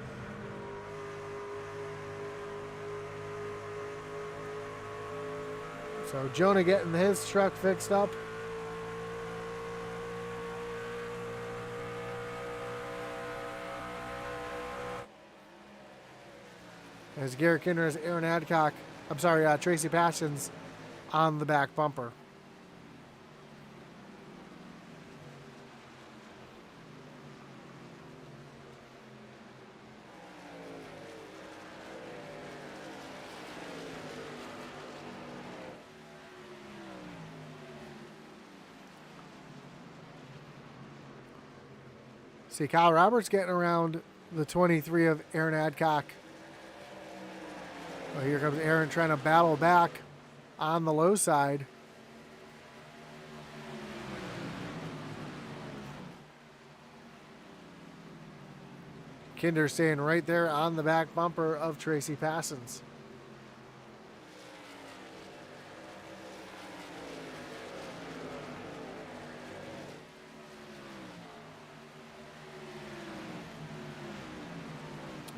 So Jonah getting his truck fixed up. As Garrett Kinder has Aaron Adcock, I'm sorry, Tracy Passions on the back bumper. See Kyle Roberts getting around the 23 of Aaron Adcock. Well, here comes Aaron trying to battle back on the low side. Kinder staying right there on the back bumper of Tracy Passions.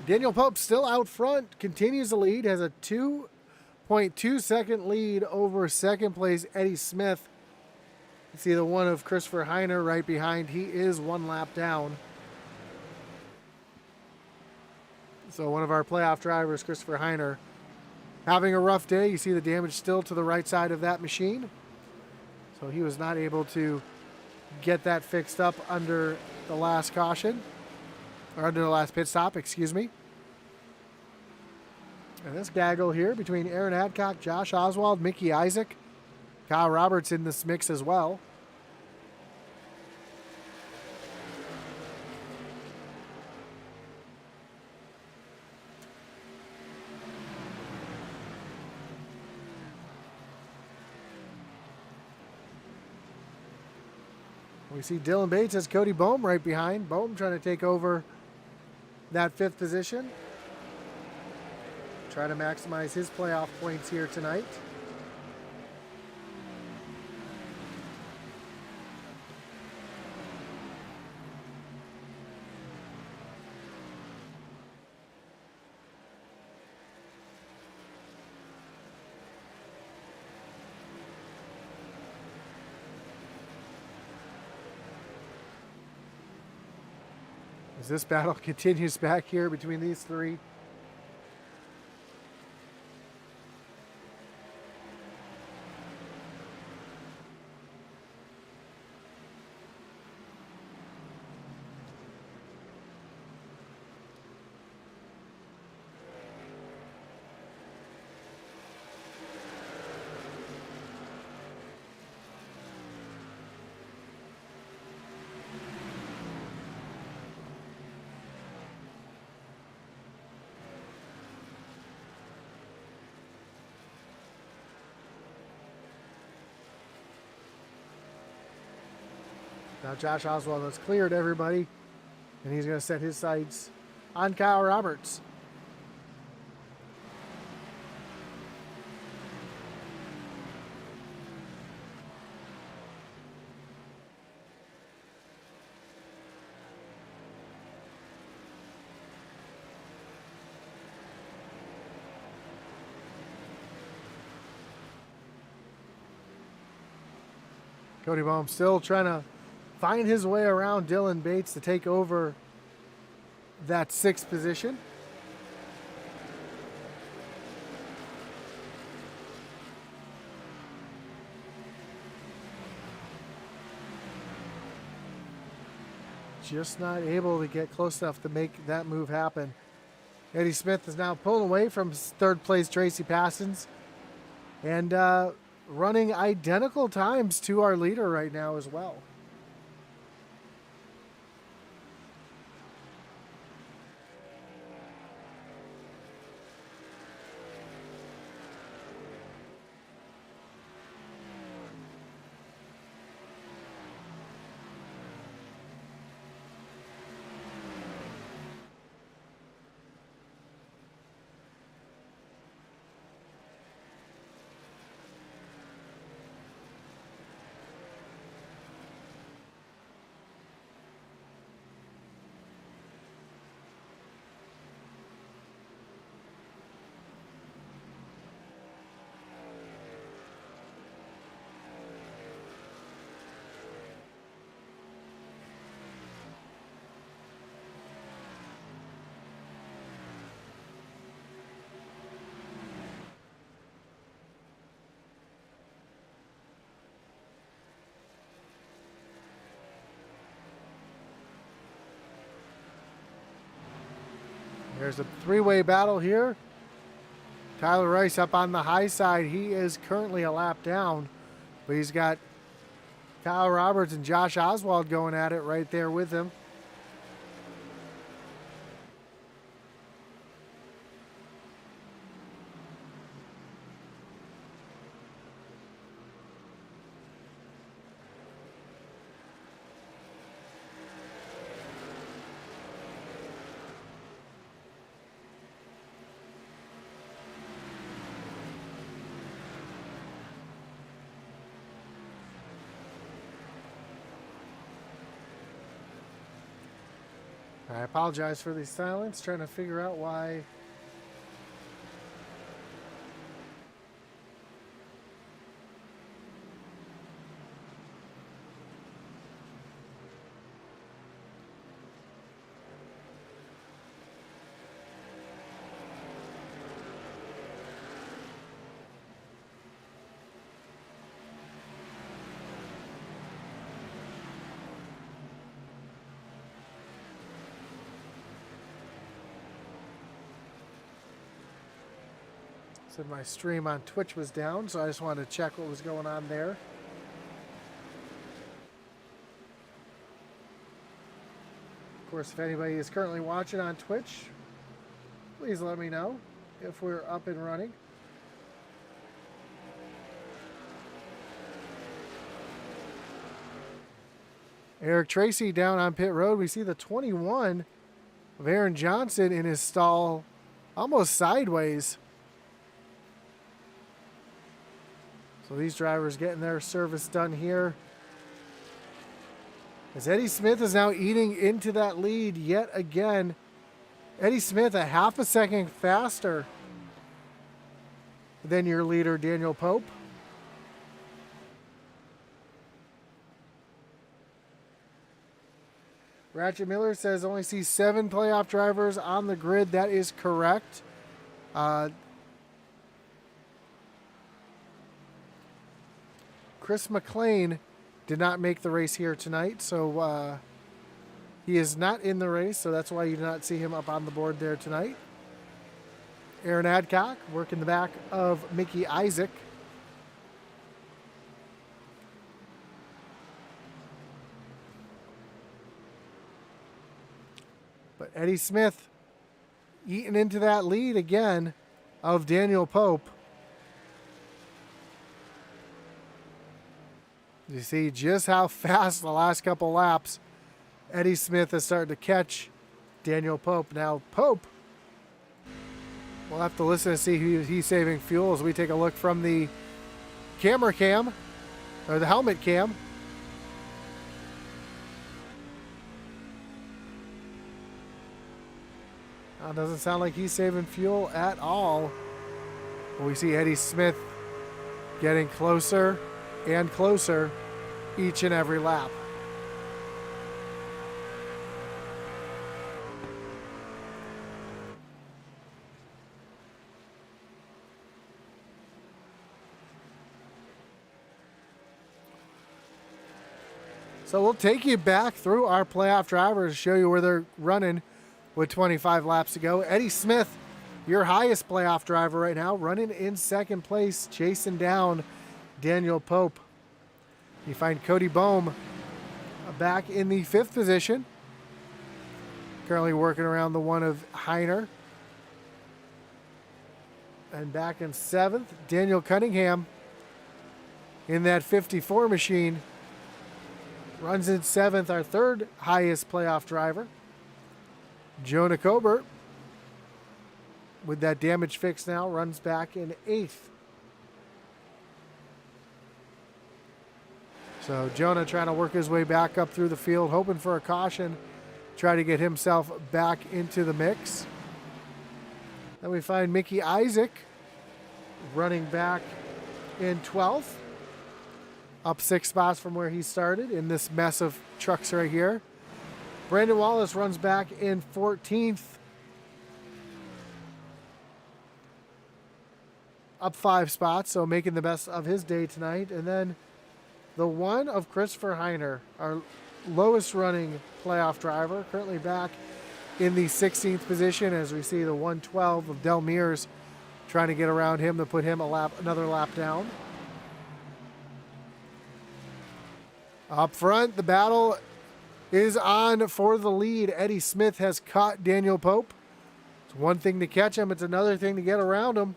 Daniel Pope still out front, continues to lead, has a 2.2 second lead over second place Eddie Smith. You see the one of Christopher Heiner right behind. He is one lap down. So one of our playoff drivers, Christopher Heiner, having a rough day. You see the damage still to the right side of that machine. So he was not able to get that fixed up under the last caution, or under the last pit stop, excuse me. And this gaggle here between Aaron Adcock, Josh Oswald, Mickey Isaac, Kyle Roberts in this mix as well. We see Dylan Bates has Cody Boehm right behind. Boehm trying to take over that 5th position. Try to maximize his playoff points here tonight. As this battle continues back here between these three. Now Josh Oswald has cleared everybody, and he's going to set his sights on Kyle Roberts. Cody Boehm still trying to find his way around Dylan Bates to take over that 6th position. Just not able to get close enough to make that move happen. Eddie Smith is now pulling away from 3rd place Tracy Passons and running identical times to our leader right now as well. There's a 3-way battle here. Tyler Rice up on the high side. He is currently a lap down, but he's got Kyle Roberts and Josh Oswald going at it right there with him. I apologize for the silence, trying to figure out why. Said my stream on Twitch was down, so I just wanted to check what was going on there. Of course, if anybody is currently watching on Twitch, please let me know if we're up and running. Eric Tracy down on pit road. We see the 21 of Aaron Johnson in his stall, almost sideways. So these drivers getting their service done here. As Eddie Smith is now eating into that lead yet again. Eddie Smith a half a second faster than your leader, Daniel Pope. Ratchet Miller says only sees 7 playoff drivers on the grid. That is correct. Chris McLean did not make the race here tonight, so he is not in the race, so that's why you did not see him up on the board there tonight. Aaron Adcock working the back of Mickey Isaac. But Eddie Smith eating into that lead again of Daniel Pope. You see just how fast the last couple laps Eddie Smith is starting to catch Daniel Pope. Now Pope, we'll have to listen to see who he's saving fuel as we take a look from the camera cam, or the helmet cam. Now, doesn't sound like he's saving fuel at all. But we see Eddie Smith getting closer and closer each and every lap. So we'll take you back through our playoff drivers, show you where they're running with 25 laps to go. Eddie Smith, your highest playoff driver right now, running in second place, chasing down Daniel Pope. You find Cody Bohm back in the 5th position, currently working around the one of Heiner. And back in 7th, Daniel Cunningham in that 54 machine. Runs in 7th, our 3rd highest playoff driver. Jonah Cobert, with that damage fix now, runs back in 8th. So Jonah trying to work his way back up through the field, hoping for a caution, try to get himself back into the mix. Then we find Mickey Isaac running back in 12th. Up 6 spots from where he started in this mess of trucks right here. Brandon Wallace runs back in 14th. Up 5 spots, so making the best of his day tonight. And then the one of Christopher Heiner, our lowest running playoff driver, currently back in the 16th position as we see the 112 of Del Mears trying to get around him to put him another lap down. Up front, the battle is on for the lead. Eddie Smith has caught Daniel Pope. It's one thing to catch him. It's another thing to get around him.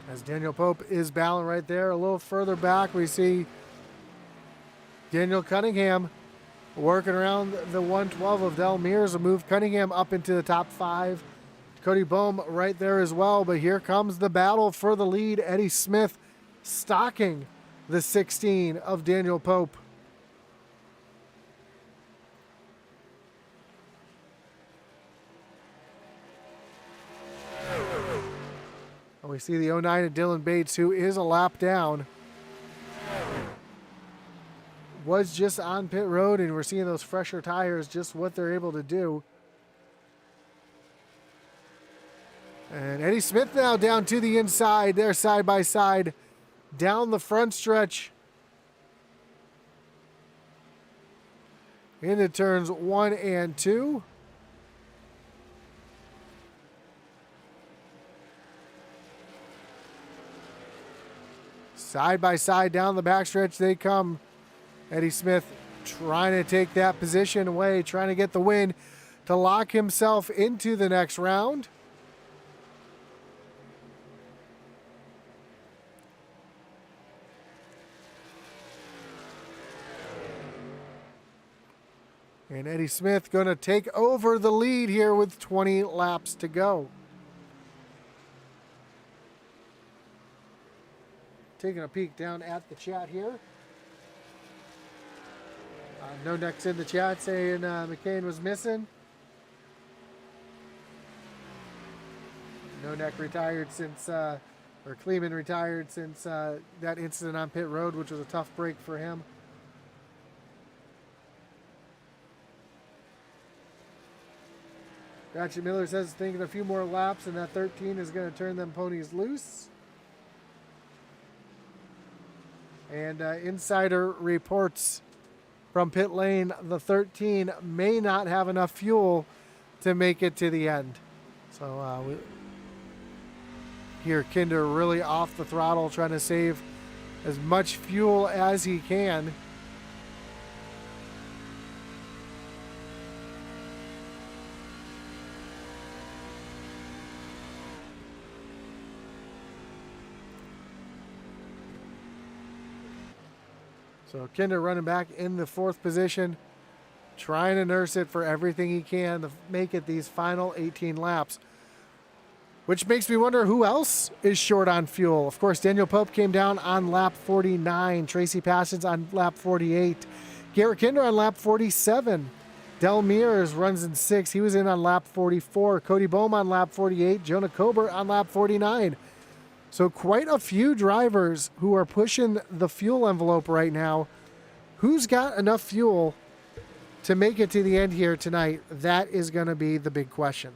As Daniel Pope is battling right there. A little further back, we see Daniel Cunningham working around the 112 of Del Mears will move Cunningham up into the top 5. Cody Bohm right there as well. But here comes the battle for the lead. Eddie Smith stalking the 16 of Daniel Pope. And we see the 09 of Dylan Bates, who is a lap down. Was just on pit road, and we're seeing those fresher tires, just what they're able to do. And Eddie Smith now down to the inside. They're side by side down the front stretch into turns 1 and 2. Side by side down the backstretch they come. Eddie Smith trying to take that position away, trying to get the win to lock himself into the next round. And Eddie Smith going to take over the lead here with 20 laps to go. Taking a peek down at the chat here. No next in the chat saying McCain was missing. No neck retired since, or Kleeman retired since that incident on pit road, which was a tough break for him. Ratchet Miller says thinking a few more laps and that 13 is going to turn them ponies loose. And insider reports from pit lane, the 13 may not have enough fuel to make it to the end. So we hear Kinder really off the throttle, trying to save as much fuel as he can. So Kinder running back in the 4th position, trying to nurse it for everything he can to make it these final 18 laps. Which makes me wonder who else is short on fuel. Of course, Daniel Pope came down on lap 49. Tracy Passons on lap 48. Garrett Kinder on lap 47. Del Mears runs in 6th. He was in on lap 44. Cody Bohm on lap 48. Jonah Colbert on lap 49. So quite a few drivers who are pushing the fuel envelope right now. Who's got enough fuel to make it to the end here tonight? That is going to be the big question.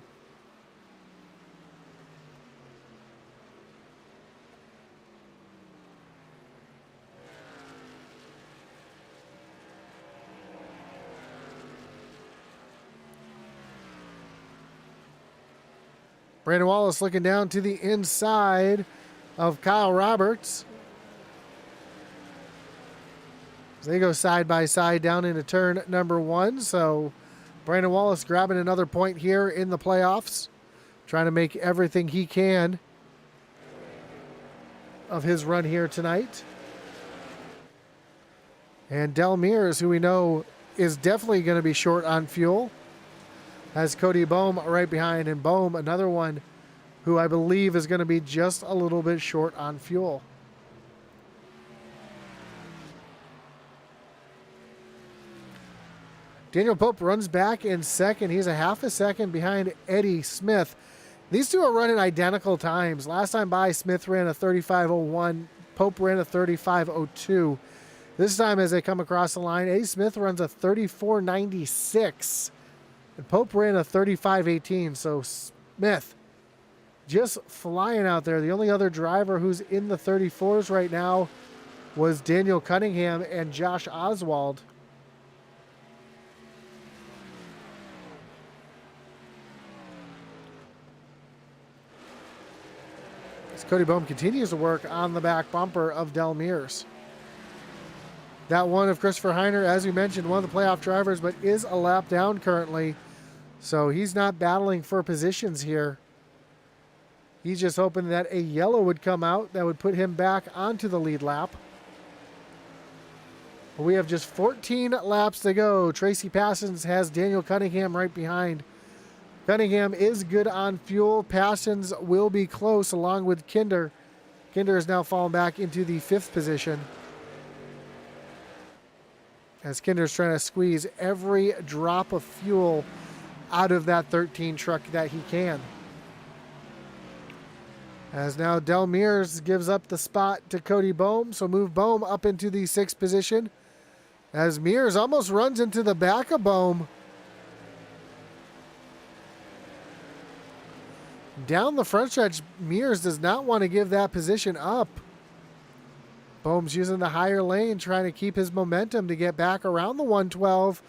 Brandon Wallace looking down to the inside of Kyle Roberts. They go side by side down into turn number 1. So Brandon Wallace grabbing another point here in the playoffs, trying to make everything he can of his run here tonight. And Del Mears, who we know is definitely going to be short on fuel, has Cody Bohm right behind, and Bohm, another one who I believe is going to be just a little bit short on fuel. Daniel Pope runs back in 2nd. He's a half a second behind Eddie Smith. These two are running identical times. Last time by, Smith ran a 35:01. Pope ran a 35:02. This time as they come across the line, Eddie Smith runs a 34:96. And Pope ran a 35:18. So Smith just flying out there. The only other driver who's in the 34s right now was Daniel Cunningham and Josh Oswald. As Cody Bohm continues to work on the back bumper of Del Mears. That one of Christopher Heiner, as we mentioned, one of the playoff drivers, but is a lap down currently. So he's not battling for positions here. He's just hoping that a yellow would come out that would put him back onto the lead lap. We have just 14 laps to go. Tracy Passons has Daniel Cunningham right behind. Cunningham is good on fuel. Passons will be close along with Kinder. Kinder has now fallen back into the 5th position, as Kinder's trying to squeeze every drop of fuel out of that 13 truck that he can. As now Del Mears gives up the spot to Cody Bohm, so move Bohm up into the 6th position. As Mears almost runs into the back of Bohm. Down the front stretch, Mears does not want to give that position up. Bohm's using the higher lane, trying to keep his momentum to get back around the 112.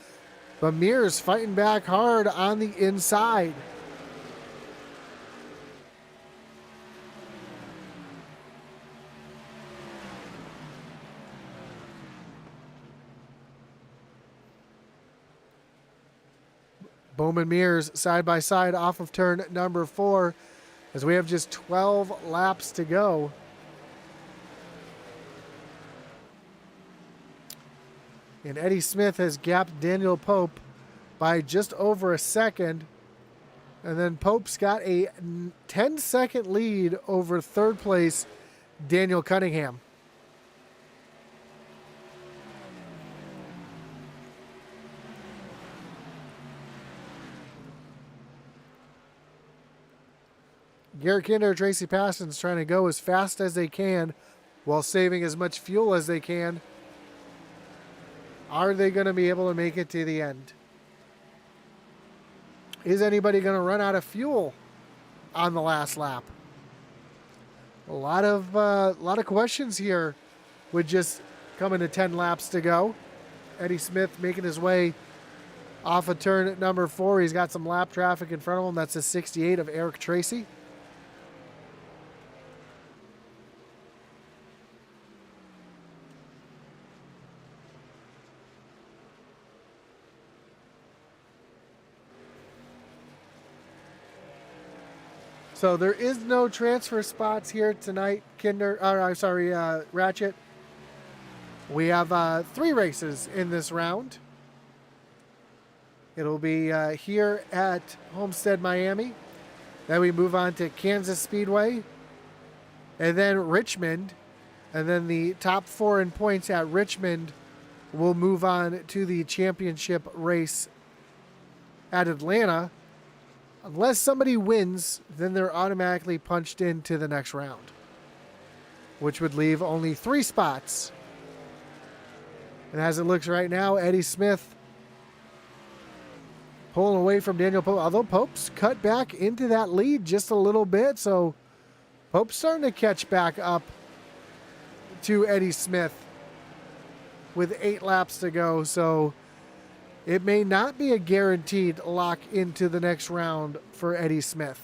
But Mears fighting back hard on the inside. Bowman Mears side by side off of turn number 4 as we have just 12 laps to go. And Eddie Smith has gapped Daniel Pope by just over a second. And then Pope's got a 10-second lead over third place Daniel Cunningham. Garrett Kinder, Tracy Passon's trying to go as fast as they can while saving as much fuel as they can. Are they going to be able to make it to the end? Is anybody going to run out of fuel on the last lap? A lot of questions here with just coming to 10 laps to go. Eddie Smith making his way off of turn number 4. He's got some lap traffic in front of him. That's a 68 of Eric Tracy. So there is no transfer spots here tonight, Ratchet. We have 3 races in this round. It'll be here at Homestead, Miami. Then we move on to Kansas Speedway. And then Richmond. And then the top 4 in points at Richmond will move on to the championship race at Atlanta. Unless somebody wins, then they're automatically punched into the next round, which would leave only 3 spots. And as it looks right now, Eddie Smith pulling away from Daniel Pope, although Pope's cut back into that lead just a little bit, so Pope's starting to catch back up to Eddie Smith with 8 laps to go, so it may not be a guaranteed lock into the next round for Eddie Smith.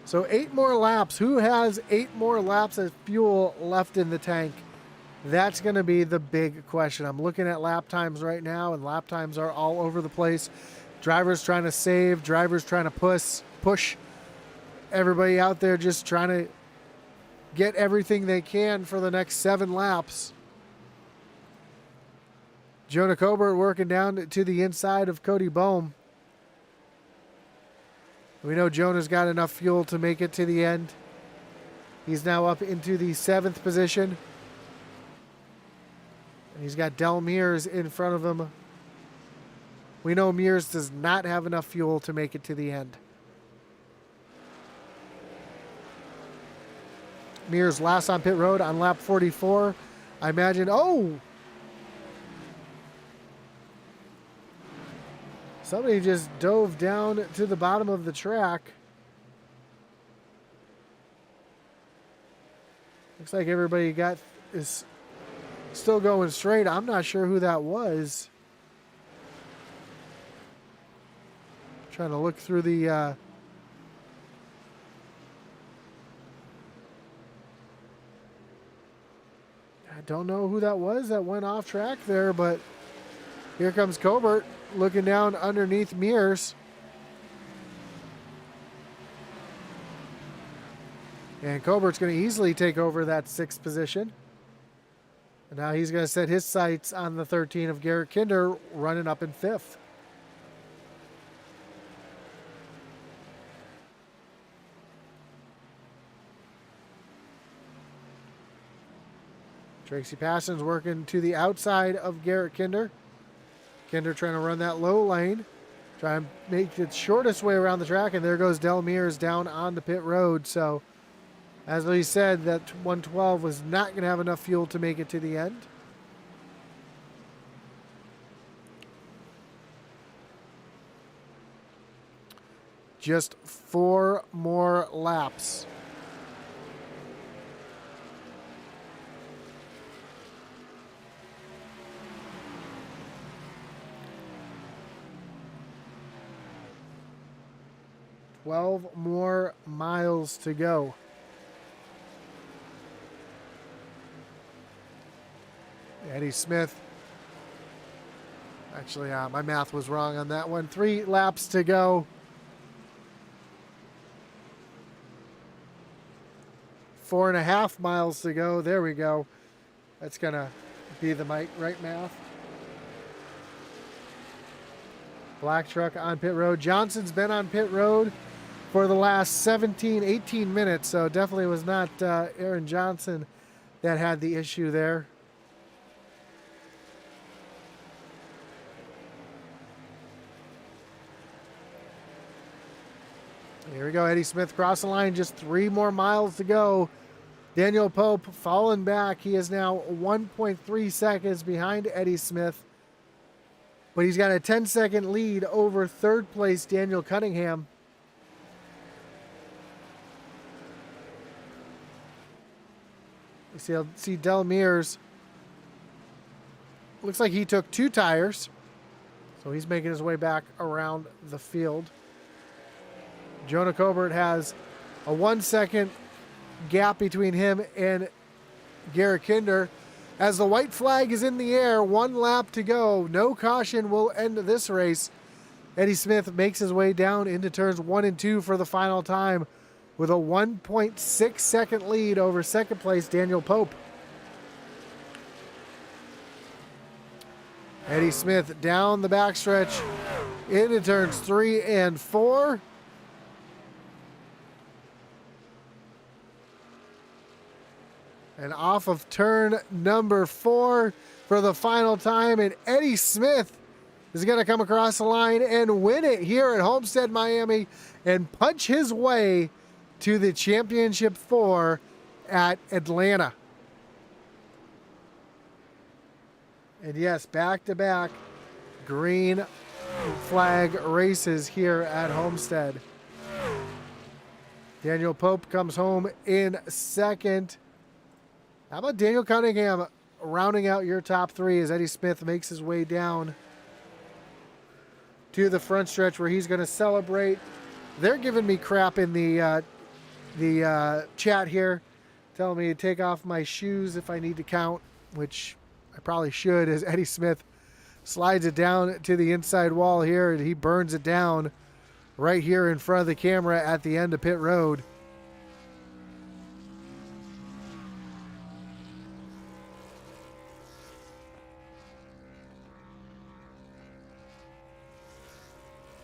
So 8 more laps. Who has 8 more laps of fuel left in the tank? That's going to be the big question. I'm looking at lap times right now, and lap times are all over the place. Drivers trying to save, drivers trying to push everybody out there just trying to get everything they can for the next 7 laps. Jonah Colbert working down to the inside of Cody Bohm. We know Jonah's got enough fuel to make it to the end. He's now up into the 7th position. And he's got Del Mears in front of him. We know Mears does not have enough fuel to make it to the end. Mears last on pit road on lap 44. I imagine, somebody just dove down to the bottom of the track. Looks like everybody is still going straight. I'm not sure who that was. Trying to look through the I don't know who that was that went off track there, but here comes Colbert looking down underneath Mears. And Colbert's going to easily take over that 6th position. And now he's going to set his sights on the 13 of Garrett Kinder running up in 5th. Tracy Passon's working to the outside of Garrett Kinder. Kinder trying to run that low lane. Try and make it shortest way around the track. And there goes Del Mears down on the pit road. So, as we said, that 112 was not going to have enough fuel to make it to the end. Just 4 more laps. 12 more miles to go. Eddie Smith. Actually, my math was wrong on that one. 3 laps to go. 4.5 miles to go. There we go. That's going to be the right math. Black truck on pit road. Johnson's been on pit road for the last 17, 18 minutes, so definitely was not Aaron Johnson that had the issue there. Here we go. Eddie Smith cross the line. Just 3 more miles to go. Daniel Pope falling back. He is now 1.3 seconds behind Eddie Smith. But he's got a 10-second lead over third place Daniel Cunningham. You see Del Mears. Looks like he took 2 tires. So he's making his way back around the field. Jonah Cobert has a 1-second gap between him and Garrett Kinder. As the white flag is in the air, 1 lap to go. No caution will end this race. Eddie Smith makes his way down into turns 1 and 2 for the final time with a 1.6 second lead over second place Daniel Pope. Eddie Smith down the backstretch into turns 3 and 4. And off of turn number 4 for the final time. And Eddie Smith is going to come across the line and win it here at Homestead, Miami, and punch his way to the Championship 4 at Atlanta. And yes, back-to-back green flag races here at Homestead. Daniel Pope comes home in second. How about Daniel Cunningham rounding out your top 3 as Eddie Smith makes his way down to the front stretch where he's going to celebrate. They're giving me crap in the chat here, telling me to take off my shoes if I need to count, which I probably should, as Eddie Smith slides it down to the inside wall here, and he burns it down right here in front of the camera at the end of pit road.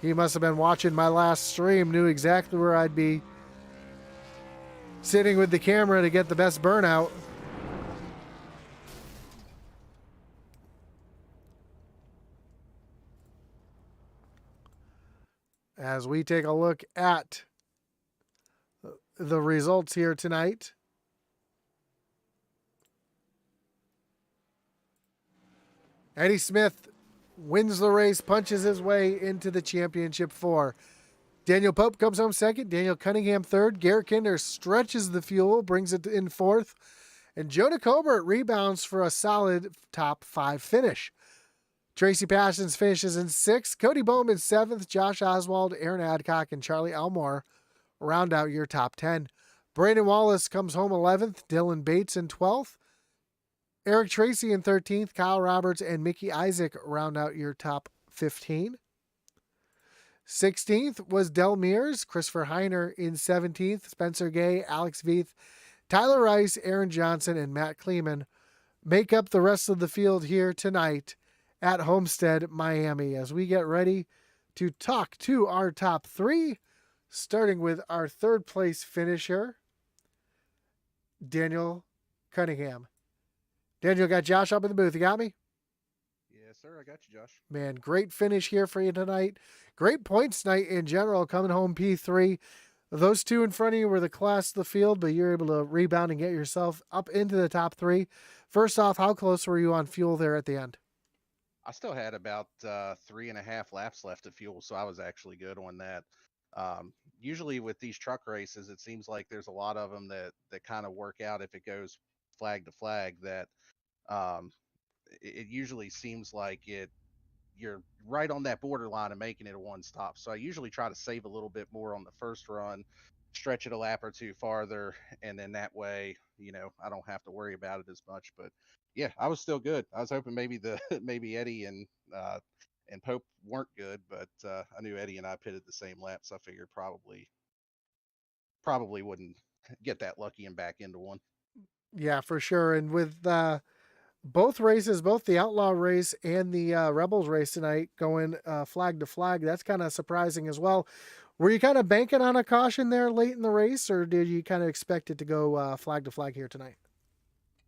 He must have been watching my last stream, knew exactly where I'd be sitting with the camera to get the best burnout. As we take a look at the results here tonight. Eddie Smith wins the race, punches his way into the Championship 4. Daniel Pope comes home second. Daniel Cunningham third. Garrett Kinder stretches the fuel, brings it in fourth. And Jonah Cobert rebounds for a solid top 5 finish. Tracy Passions finishes in 6th. Cody Bowman 7th. Josh Oswald, Aaron Adcock, and Charlie Elmore round out your top 10. Brandon Wallace comes home 11th. Dylan Bates in 12th. Eric Tracy in 13th. Kyle Roberts and Mickey Isaac round out your top 15. 16th was Del Mears. Christopher Heiner in 17th. Spencer Gay, Alex Veith, Tyler Rice, Aaron Johnson, and Matt Kleeman make up the rest of the field here tonight at Homestead, Miami, as we get ready to talk to our top 3, starting with our third place finisher, Daniel Cunningham. Daniel, got Josh up in the booth. You got me? Yes, sir. I got you, Josh. Man, great finish here for you tonight. Great points night in general, coming home P3. Those 2 in front of you were the class of the field, but you're able to rebound and get yourself up into the top 3. First off, how close were you on fuel there at the end? I still had about 3.5 laps left of fuel, so I was actually good on that. Usually with these truck races, it seems like there's a lot of them that kind of work out if it goes flag to flag. That it usually seems like you're right on that borderline of making it a one stop. So I usually try to save a little bit more on the first run, stretch it a lap or two farther, and then that way, I don't have to worry about it as much. But yeah, I was still good. I was hoping maybe the maybe Eddie and Pope weren't good, but I knew Eddie and I pitted the same lap, so I figured probably wouldn't get that lucky and back into one. Yeah, for sure. And with both races, both the Outlaw race and the Rebels race tonight going flag to flag, that's kind of surprising as well. Were you kind of banking on a caution there late in the race, or did you kind of expect it to go flag to flag here tonight?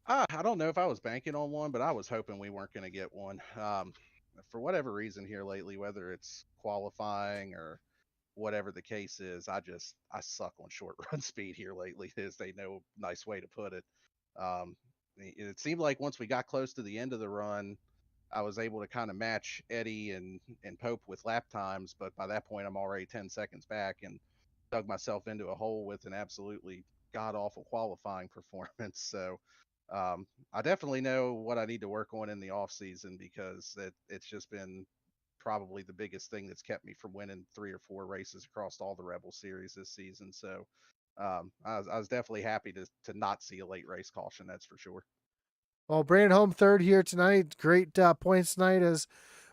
I don't know if I was banking on one, but I was hoping we weren't going to get one. For whatever reason here lately, whether it's qualifying or whatever the case is, I suck on short run speed here lately. Is they no nice way to put it. It seemed like once we got close to the end of the run, I was able to kind of match Eddie and Pope with lap times, but by that point I'm already 10 seconds back and dug myself into a hole with an absolutely god awful qualifying performance. So I definitely know what I need to work on in the off season because it's just been probably the biggest thing that's kept me from winning 3 or 4 races across all the Rebel series this season. So I was definitely happy to not see a late race caution. That's for sure. Well, Brandon home third here tonight. Great points tonight as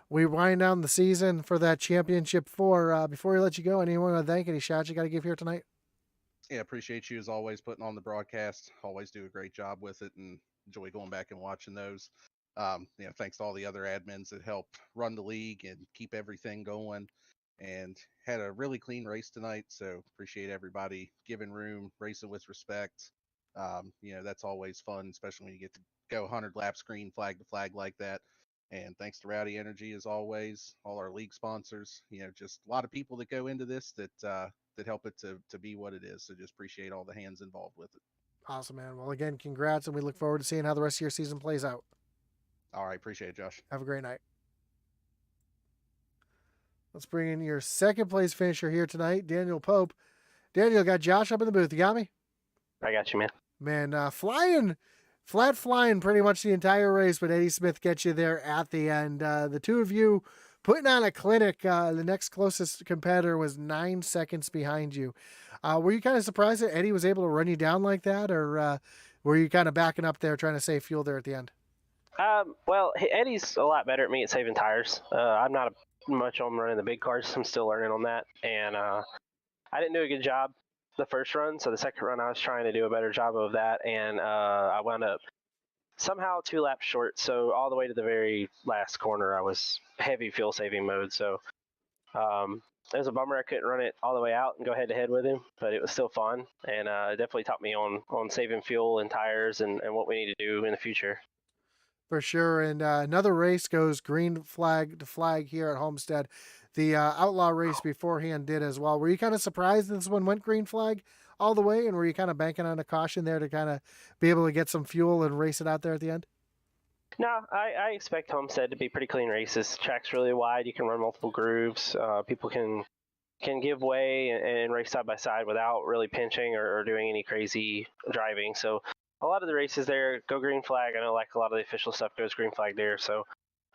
we wind down the season for that championship four. Before we let you go, anyone want to thank? Any shots you got to give here tonight? Yeah, appreciate you as always putting on the broadcast. Always do a great job with it and enjoy going back and watching those. Thanks to all the other admins that help run the league and keep everything going. And had a really clean race tonight, so appreciate everybody giving room, racing with respect. That's always fun, especially when you get to go 100 laps green flag to flag like that. And thanks to Rowdy Energy as always, all our league sponsors. Just a lot of people that go into this that help it to be what it is. So just appreciate all the hands involved with it. Awesome, man. Well, again, congrats, and we look forward to seeing how the rest of your season plays out. All right, appreciate it, Josh. Have a great night. Let's bring in your second place finisher here tonight, Daniel Pope. Daniel, got Josh up in the booth. You got me? I got you, man. Man, flat flying pretty much the entire race, but Eddie Smith gets you there at the end. The two of you putting on a clinic. The next closest competitor was 9 seconds behind you. Were you kind of surprised that Eddie was able to run you down like that, or were you kind of backing up there trying to save fuel there at the end? Well, Eddie's a lot better at me at saving tires. I'm not much on running the big cars. I'm still learning on that, and I didn't do a good job the first run. So the second run, I was trying to do a better job of that, and I wound up somehow 2 laps short. So all the way to the very last corner, I was heavy fuel saving mode. So it was a bummer I couldn't run it all the way out and go head to head with him, but it was still fun, and it definitely taught me on saving fuel and tires and what we need to do in the future. For sure. And another race goes green flag to flag here at Homestead. The Outlaw race beforehand did as well. Were you kind of surprised this one went green flag all the way? And were you kind of banking on a caution there to kind of be able to get some fuel and race it out there at the end? No, I expect Homestead to be pretty clean races. Track's really wide. You can run multiple grooves. People can give way and race side by side without really pinching or doing any crazy driving. So a lot of the races there go green flag. I know like a lot of the official stuff goes green flag there. So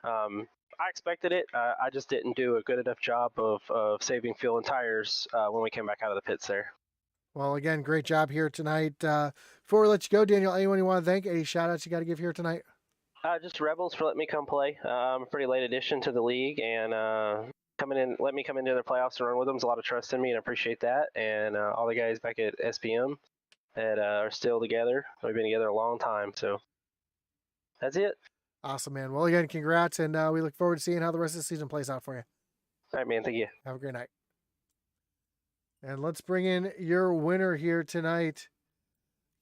I expected it. I just didn't do a good enough job of saving fuel and tires when we came back out of the pits there. Well, again, great job here tonight. Before we let you go, Daniel, anyone you want to thank? Any shout outs you got to give here tonight? Just Rebels for letting me come play. I'm a pretty late addition to the league, and let me come into the playoffs and run with them. There's a lot of trust in me, and I appreciate that. And all the guys back at SPM that are still together. We've been together a long time, so that's it. Awesome, man. Well, again, congrats, and we look forward to seeing how the rest of the season plays out for you. All right, man. Thank you. Have a great night. And let's bring in your winner here tonight.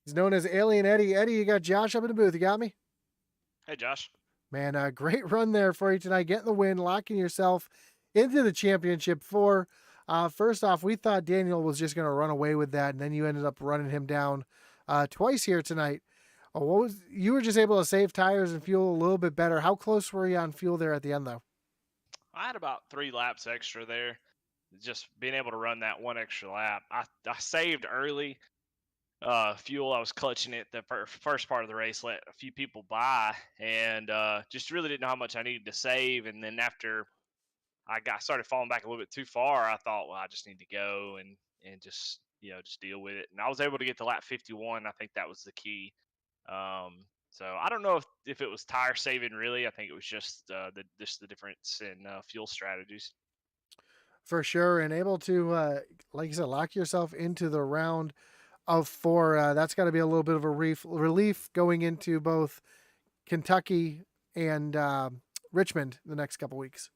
He's known as Alien Eddie. Eddie, you got Josh up in the booth. You got me? Hey, Josh. Man, a great run there for you tonight. Getting the win, locking yourself into the championship four. First off, we thought Daniel was just going to run away with that, and then you ended up running him down twice here tonight. You were just able to save tires and fuel a little bit better. How close were you on fuel there at the end, though? I had about 3 laps extra there. Just being able to run that one extra lap. I saved early, fuel. I was clutching it the first part of the race, let a few people by, and just really didn't know how much I needed to save. And then after I started falling back a little bit too far, I thought, well, I just need to go and just just deal with it. And I was able to get to lap 51. I think that was the key. So I don't know if it was tire saving really. I think it was just the difference in fuel strategies. For sure, and able to, like you said, lock yourself into the round of 4. That's got to be a little bit of a relief going into both Kentucky and Richmond the next couple weeks.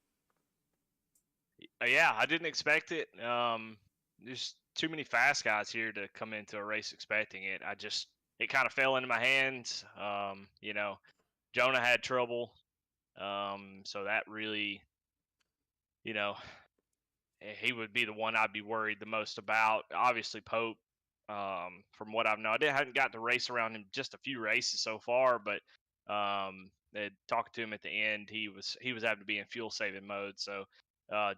Yeah, I didn't expect it. There's too many fast guys here to come into a race expecting it. It kind of fell into my hands. Jonah had trouble. So that really, you know, he would be the one I'd be worried the most about. Obviously, Pope, from what I've known, I hadn't got to race around him just a few races so far, but talking to him at the end, he was having to be in fuel saving mode. So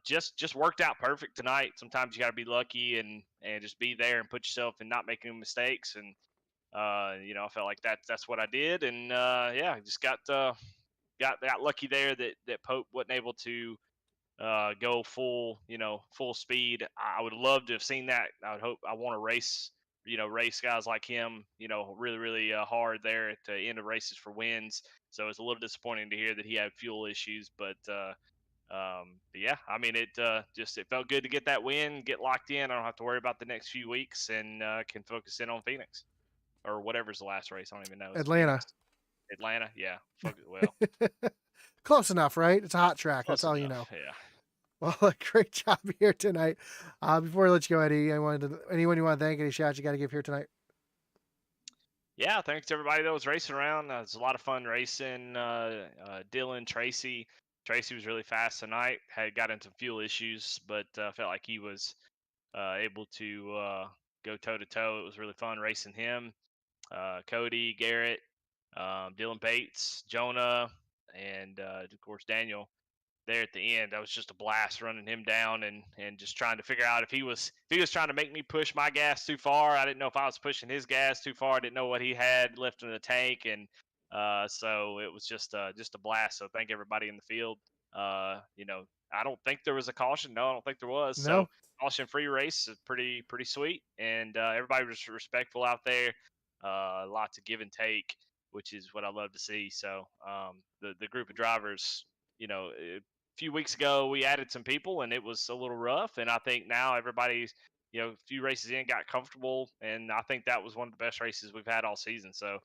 just worked out perfect tonight. Sometimes you got to be lucky and just be there and put yourself and not make any mistakes. And I felt like that's what I did. And yeah, just got lucky there that Pope wasn't able to go full speed. I would love to have seen that. I want to race guys like him, really, really hard there at the end of races for wins. So it's a little disappointing to hear that he had fuel issues, but yeah, I mean, it felt good to get that win, get locked in. I don't have to worry about the next few weeks and can focus in on Phoenix or whatever's the last race. I don't even know. Atlanta. Atlanta, yeah. Well, close enough, right? It's a hot track. That's all enough. you know. Yeah. Well, great job here tonight. Before I let you go, Eddie, anyone you want to thank, any shots you got to give here tonight? Yeah, thanks to everybody that was racing around. It was a lot of fun racing. Dylan, Tracy was really fast tonight. Got into fuel issues, but felt like he was able to go toe to toe. It was really fun racing him. Cody, Garrett, Dylan Bates, Jonah, and of course Daniel there at the end. That was just a blast running him down and just trying to figure out if he was trying to make me push my gas too far. I didn't know if I was pushing his gas too far. I didn't know what he had left in the tank, and so it was just a blast. So thank everybody in the field. I don't think there was a caution. No, I don't think there was. No. So caution-free race is pretty sweet, and everybody was respectful out there. Lots of give and take, which is what I love to see. So the group of drivers, a few weeks ago we added some people and it was a little rough, and I think now everybody's a few races in got comfortable, and I think that was one of the best races we've had all season. So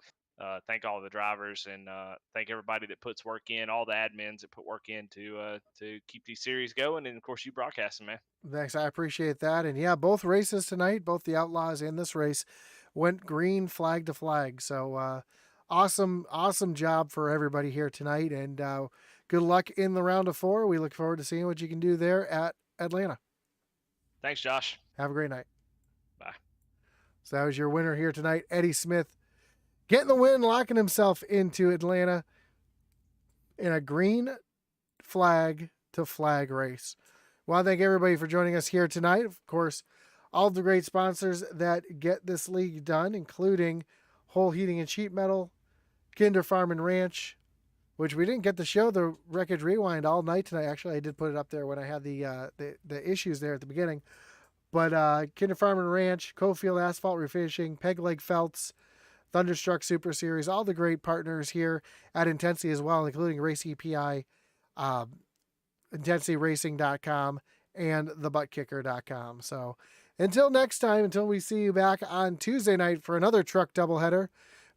thank all the drivers, and thank everybody that puts work in, all the admins that put work in to keep these series going, and of course you broadcasting, man. Thanks, I appreciate that. And yeah, both races tonight, both the Outlaws and this race, went green flag to flag. So awesome job for everybody here tonight, and good luck in the round of 4. We look forward to seeing what you can do there at Atlanta. Thanks, Josh. Have a great night. Bye. So that was your winner here tonight, Eddie Smith, getting the win, locking himself into Atlanta in a green flag to flag race. Well, I thank everybody for joining us here tonight. Of course, all of the great sponsors that get this league done, including Holl Heating and Sheet Metal, Kinder Farm and Ranch, which we didn't get to show the Wreckage Rewind all night tonight. Actually, I did put it up there when I had the issues there at the beginning. But Kinder Farm and Ranch, Cofield Asphalt Refinishing, Peg Leg Felts, Thunderstruck Super Series, all the great partners here at Intensity as well, including Race EPI, IntensityRacing.com, and thebuttkicker.com. So until next time, until we see you back on Tuesday night for another truck doubleheader,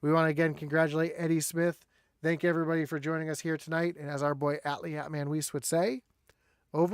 we want to again congratulate Eddie Smith. Thank everybody for joining us here tonight. And as our boy Atlee Atman Weiss would say, over.